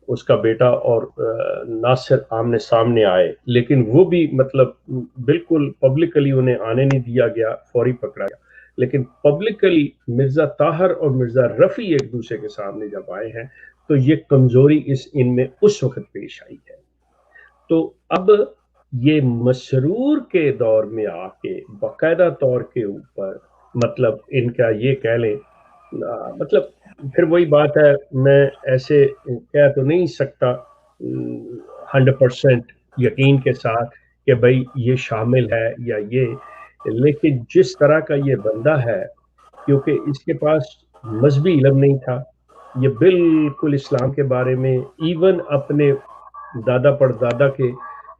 اس کا بیٹا اور ناصر آمنے سامنے آئے, لیکن وہ بھی مطلب بالکل پبلکلی انہیں آنے نہیں دیا گیا, فوری پکڑا گیا. لیکن پبلکلی مرزا طاہر اور مرزا رفیع ایک دوسرے کے سامنے جب آئے ہیں تو یہ کمزوری ان میں اس وقت پیش آئی ہے. تو اب یہ مسرور کے دور میں آ کے باقاعدہ طور کے اوپر مطلب ان کا یہ کہہ لیں مطلب پھر وہی بات ہے, میں ایسے کہہ تو نہیں سکتا 100% یقین کے ساتھ کہ بھائی یہ شامل ہے یا یہ, لیکن جس طرح کا یہ بندہ ہے کیونکہ اس کے پاس مذہبی علم نہیں تھا, یہ بالکل اسلام کے بارے میں ایون اپنے دادا پردادا کے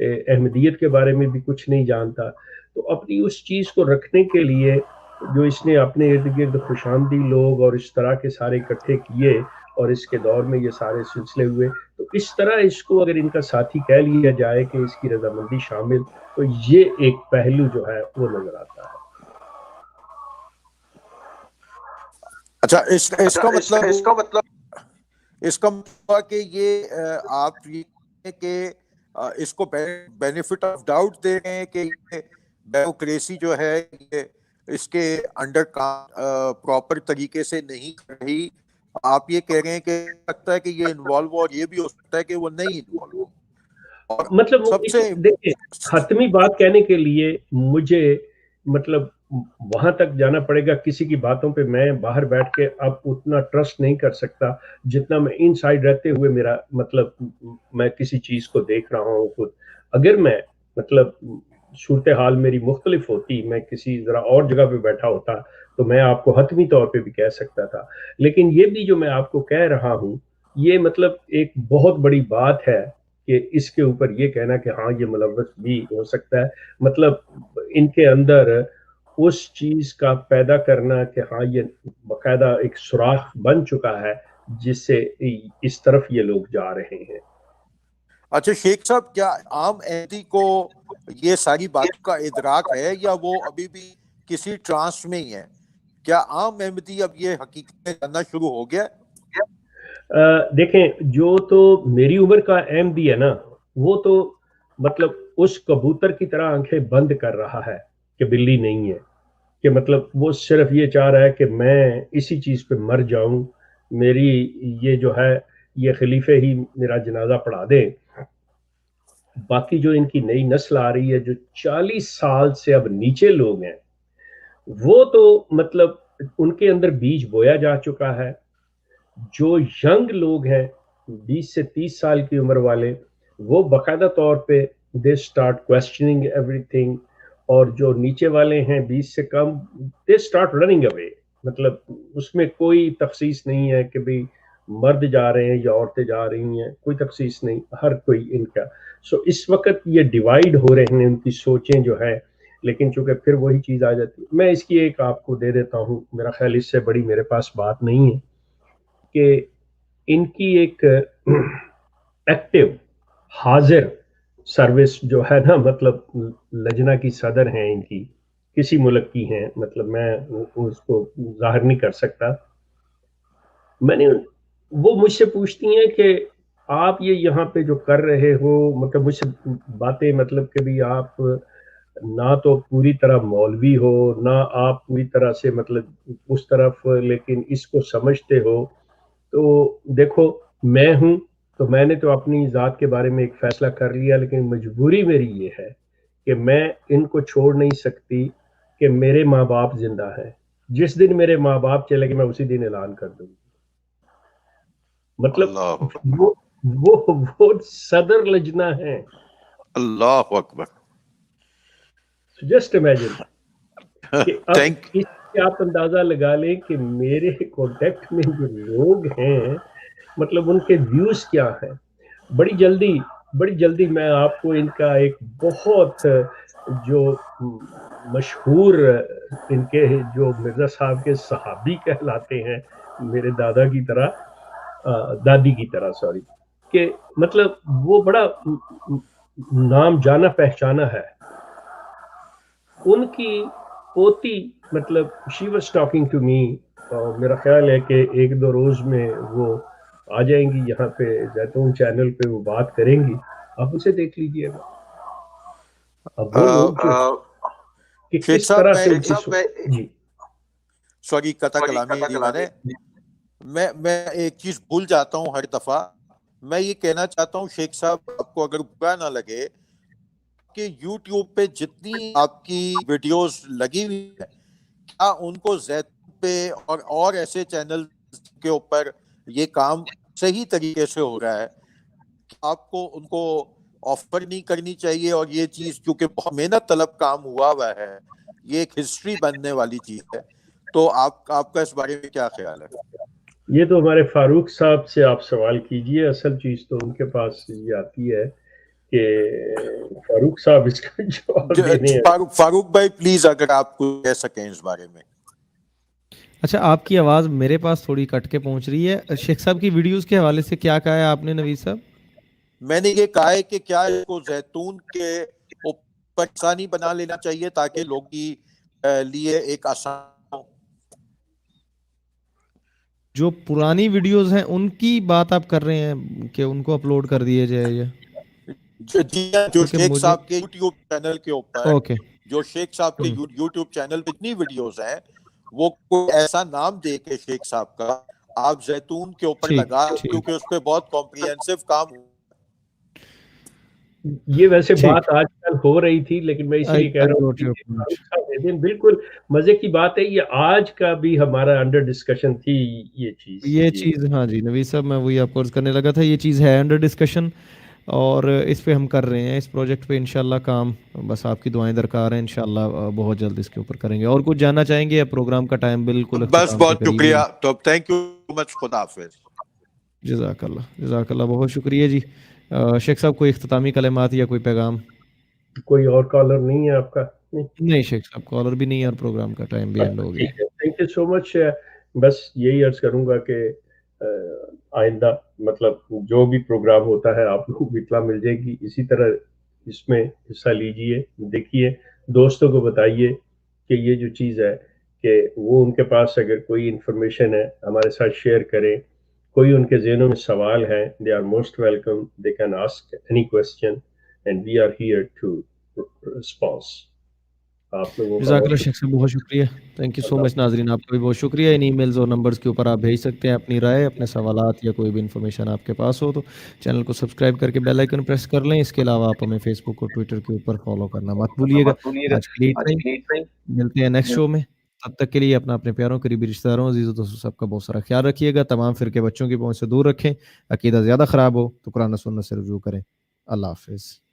احمدیت کے بارے میں بھی کچھ نہیں جانتا. تو اپنی اس چیز کو رکھنے کے لیے جو اس نے اپنے ارد گرد خوشامدی لوگ اور اس طرح کے سارے اکٹھے کیے اور اس کے دور میں یہ سارے سلسلے ہوئے, تو اس طرح اس کو اگر ان کا ساتھی کہہ لیا جائے کہ اس کی رضامندی شامل, تو یہ ایک پہلو جو ہے وہ نظر آتا ہے. اچھا اس کا مطلب کہ یہ آپ کہ اس کو بینیفٹ آف ڈاؤٹ دے رہے ہیں کہ یہ بیوروکریسی جو ہے یہ اس کے انڈر پراپر طریقے سے نہیں کر رہی. آپ یہ کہہ رہے ہیں کہ لگتا ہے کہ یہ انوالو ہو, اور یہ بھی ہو سکتا ہے کہ وہ نہیں انوالو ہو. مطلب سب سے دیکھیں حتمی بات کہنے کے لیے مجھے مطلب وہاں تک جانا پڑے گا. کسی کی باتوں پہ میں باہر بیٹھ کے اب اتنا ٹرسٹ نہیں کر سکتا جتنا میں ان سائڈ رہتے ہوئے میرا مطلب میں کسی چیز کو دیکھ رہا ہوں خود. اگر میں مطلب صورتحال میری مختلف ہوتی, میں کسی ذرا اور جگہ پہ بیٹھا ہوتا تو میں آپ کو حتمی طور پہ بھی کہہ سکتا تھا. لیکن یہ بھی جو میں آپ کو کہہ رہا ہوں یہ مطلب ایک بہت بڑی بات ہے کہ اس کے اوپر یہ کہنا کہ ہاں یہ ملوث بھی ہو سکتا ہے. مطلب ان کے اندر اس چیز کا پیدا کرنا کہ ہاں یہ باقاعدہ ایک سوراخ بن چکا ہے جس سے اس طرف یہ لوگ جا رہے ہیں. اچھا شیخ صاحب, کیا عام احمدی کو یہ ساری باتوں کا ادراک ہے یا وہ ابھی بھی کسی ٹرانس میں ہی ہے؟ کیا عام احمدی اب یہ حقیقت میں جاننا شروع ہو گیا؟ دیکھیں, جو تو میری عمر کا احمدی ہے نا, وہ تو مطلب اس کبوتر کی طرح آنکھیں بند کر رہا ہے کہ بلی نہیں ہے, کہ مطلب وہ صرف یہ چاہ رہا ہے کہ میں اسی چیز پہ مر جاؤں, میری یہ جو ہے یہ خلیفے ہی میرا جنازہ پڑھا دیں. باقی جو ان کی نئی نسل آ رہی ہے, جو 40 سال سے اب نیچے لوگ ہیں, وہ تو مطلب ان کے اندر بیج بویا جا چکا ہے. جو ینگ لوگ ہیں 20 سے 30 سال کی عمر والے, وہ باقاعدہ طور پہ دے اسٹارٹ کویسچننگ ایوری تھنگ, اور جو نیچے والے ہیں 20 سے کم, دے اسٹارٹ رننگ اوے. مطلب اس میں کوئی تخصیص نہیں ہے کہ بھئی مرد جا رہے ہیں یا عورتیں جا رہی ہیں, کوئی تخصیص نہیں, ہر کوئی ان کا. سو اس وقت یہ ڈیوائیڈ ہو رہے ہیں ان کی سوچیں جو ہے, لیکن چونکہ پھر وہی چیز آ جاتی ہے. میں اس کی ایک آپ کو دے دیتا ہوں, میرا خیال اس سے بڑی میرے پاس بات نہیں ہے, کہ ان کی ایک ایکٹیو حاضر سروس جو ہے نا, مطلب لجنہ کی صدر ہیں ان کی, کسی ملک کی ہیں, مطلب میں اس کو ظاہر نہیں کر سکتا. میں نے, وہ مجھ سے پوچھتی ہیں کہ آپ یہ یہاں پہ جو کر رہے ہو, مطلب مجھ سے باتیں, مطلب کہ بھی آپ نہ تو پوری طرح مولوی ہو, نہ آپ پوری طرح سے مطلب اس طرف, لیکن اس کو سمجھتے ہو. تو دیکھو, میں ہوں تو میں نے تو اپنی ذات کے بارے میں ایک فیصلہ کر لیا, لیکن مجبوری میری یہ ہے کہ میں ان کو چھوڑ نہیں سکتی کہ میرے ماں باپ زندہ ہیں. جس دن میرے ماں باپ چلے گئے, میں اسی دن اعلان کر دوں گی. مطلب اللہ وہ صدر لجنہ ہیں. اللہ اکبر. جسٹ امیجن کہ اب اس سے آپ اندازہ لگا لیں کہ میرے کانٹیکٹ میں جو لوگ ہیں, مطلب ان کے ویوز کیا ہیں. بڑی جلدی میں آپ کو ان کا ایک بہت جو مشہور ان کے جو مرزا صاحب کے صحابی کہلاتے ہیں, میرے دادا کی طرح, دادی کی طرح سوری, کہ مطلب وہ بڑا نام جانا پہچانا ہے. ان کی پوتی, مطلب she was talking to me, اور میرا خیال ہے کہ 1-2 روز میں وہ آ جائیں گی یہاں پہ زیتون چینل پہ, وہ بات کریں گی, آپ اسے دیکھ لیجئے گا. اب وہ لوگ کہ کس طرح سے جی سوری قطع کلامی جی, میں ایک چیز بھول جاتا ہوں ہر دفعہ. میں یہ کہنا چاہتا ہوں شیخ صاحب, آپ کو اگر برا نہ لگے, کہ یوٹیوب پہ جتنی آپ کی ویڈیوز لگی ہوئی ہے, کیا ان کو زیتون پہ اور ایسے چینل کے اوپر یہ کام صحیح طریقے سے ہو رہا ہے؟ آپ کو ان کو آفر نہیں کرنی چاہیے؟ اور یہ چیز کیونکہ بہت محنت طلب کام ہوا ہے, یہ ایک ہسٹری بننے والی چیز ہے, تو آپ کا اس بارے میں کیا خیال ہے؟ یہ تو ہمارے فاروق صاحب سے آپ سوال کیجئے. اصل چیز تو ان کے پاس یہ آتی ہے کہ فاروق صاحب اس کا جواب دینے ہیں. فاروق بھائی پلیز اگر آپ کو کہہ سکیں اس بارے میں. اچھا, آپ کی آواز میرے پاس تھوڑی کٹ کے پہنچ رہی ہے. شیخ صاحب کی ویڈیوز کے حوالے سے کیا کہا ہے آپ نے نوید صاحب؟ میں نے یہ کہا ہے کہ کیا اس کو زیتون کے اوپر آسانی بنا لینا چاہیے تاکہ لوگ کی لیے ایک آسان, جو پرانی ویڈیوز ہیں ان کی بات آپ کر رہے ہیں کہ ان کو اپلوڈ کر دیے جائے؟ جو شیخ صاحب کے یوٹیوب چینل کے اوپر, اوکے, جو شیخ صاحب کے یوٹیوب چینل پہ اتنی ویڈیوز ہیں, وہ کوئی ایسا نام دے کے شیخ صاحب کا آپ زیتون کے اوپر لگا, کیونکہ اس پہ بہت کمپریہنسو کام ہوا. یہ ویسے بات آج کل ہو رہی تھی, لیکن میں اسی لیے کہہ رہا ہوں بالکل مزے کی بات ہے, یہ آج کا بھی ہمارا انڈر ڈسکشن تھی یہ چیز. ہاں جی نوید صاحب, میں وہی آپ کو عرض کرنے لگا تھا, یہ چیز ہے انڈر ڈسکشن, اور اس پہ ہم کر رہے ہیں, اس پروجیکٹ پہ انشاءاللہ کام, بس آپ کی دعائیں درکار ہیں, انشاءاللہ بہت جلد اس کے اوپر کریں گے. اور کچھ جاننا چاہیں گے؟ پروگرام کا ٹائم بالکل بس بہت شکریہ, تو تھینک یو مچ, خدا حافظ. جزاک اللہ, بہت شکریہ جی. شیخ صاحب کوئی اختتامی کلمات یا کوئی پیغام؟ کوئی اور کالر نہیں ہے آپ کا؟ نہیں شیخ صاحب, کالر بھی نہیں ہے اور پروگرام کا ٹائم بھی اینڈ ہو گیا. تھینک یو سو مچ. بس یہی عرض کروں گا کہ آئندہ مطلب جو بھی پروگرام ہوتا ہے آپ لوگوں کو اطلاع مل جائے گی. اسی طرح اس میں حصہ لیجئے, دیکھیے, دوستوں کو بتائیے کہ یہ جو چیز ہے کہ وہ ان کے پاس اگر کوئی انفارمیشن ہے ہمارے ساتھ شیئر کریں. کوئی ان کے ذہنوں میں سوال ہیں, they are most welcome, they can ask any question and we are here to response. آپ لوگوں کا جزاک اللہ بہت شیخ صاحب, بہت شکریہ, تھینک یو سو مچ. ناظرین آپ کا بھی بہت شکریہ. ان ای میلز اور نمبرز کے اوپر آپ بھیج سکتے ہیں اپنی رائے, اپنے سوالات یا کوئی بھی انفارمیشن آپ کے پاس ہو تو چینل کو سبسکرائب کر کے بیل آئیکن پریس کر لیں. اس کے علاوہ آپ ہمیں فیس بک اور ٹویٹر کے اوپر فالو کرنا مت بھولیے گا. آج کے لیے اتنا ہی, ملتے ہیں نیکسٹ شو میں. تب تک کے لیے اپنے پیاروں, قریبی رشتہ داروں, عزیز و دوستوں سب کا بہت سارا خیال رکھیے گا. تمام فرقے بچوں کی پہنچ سے دور رکھیں. عقیدہ زیادہ خراب ہو تو قرآن و سنت سے رجوع کریں. اللہ حافظ.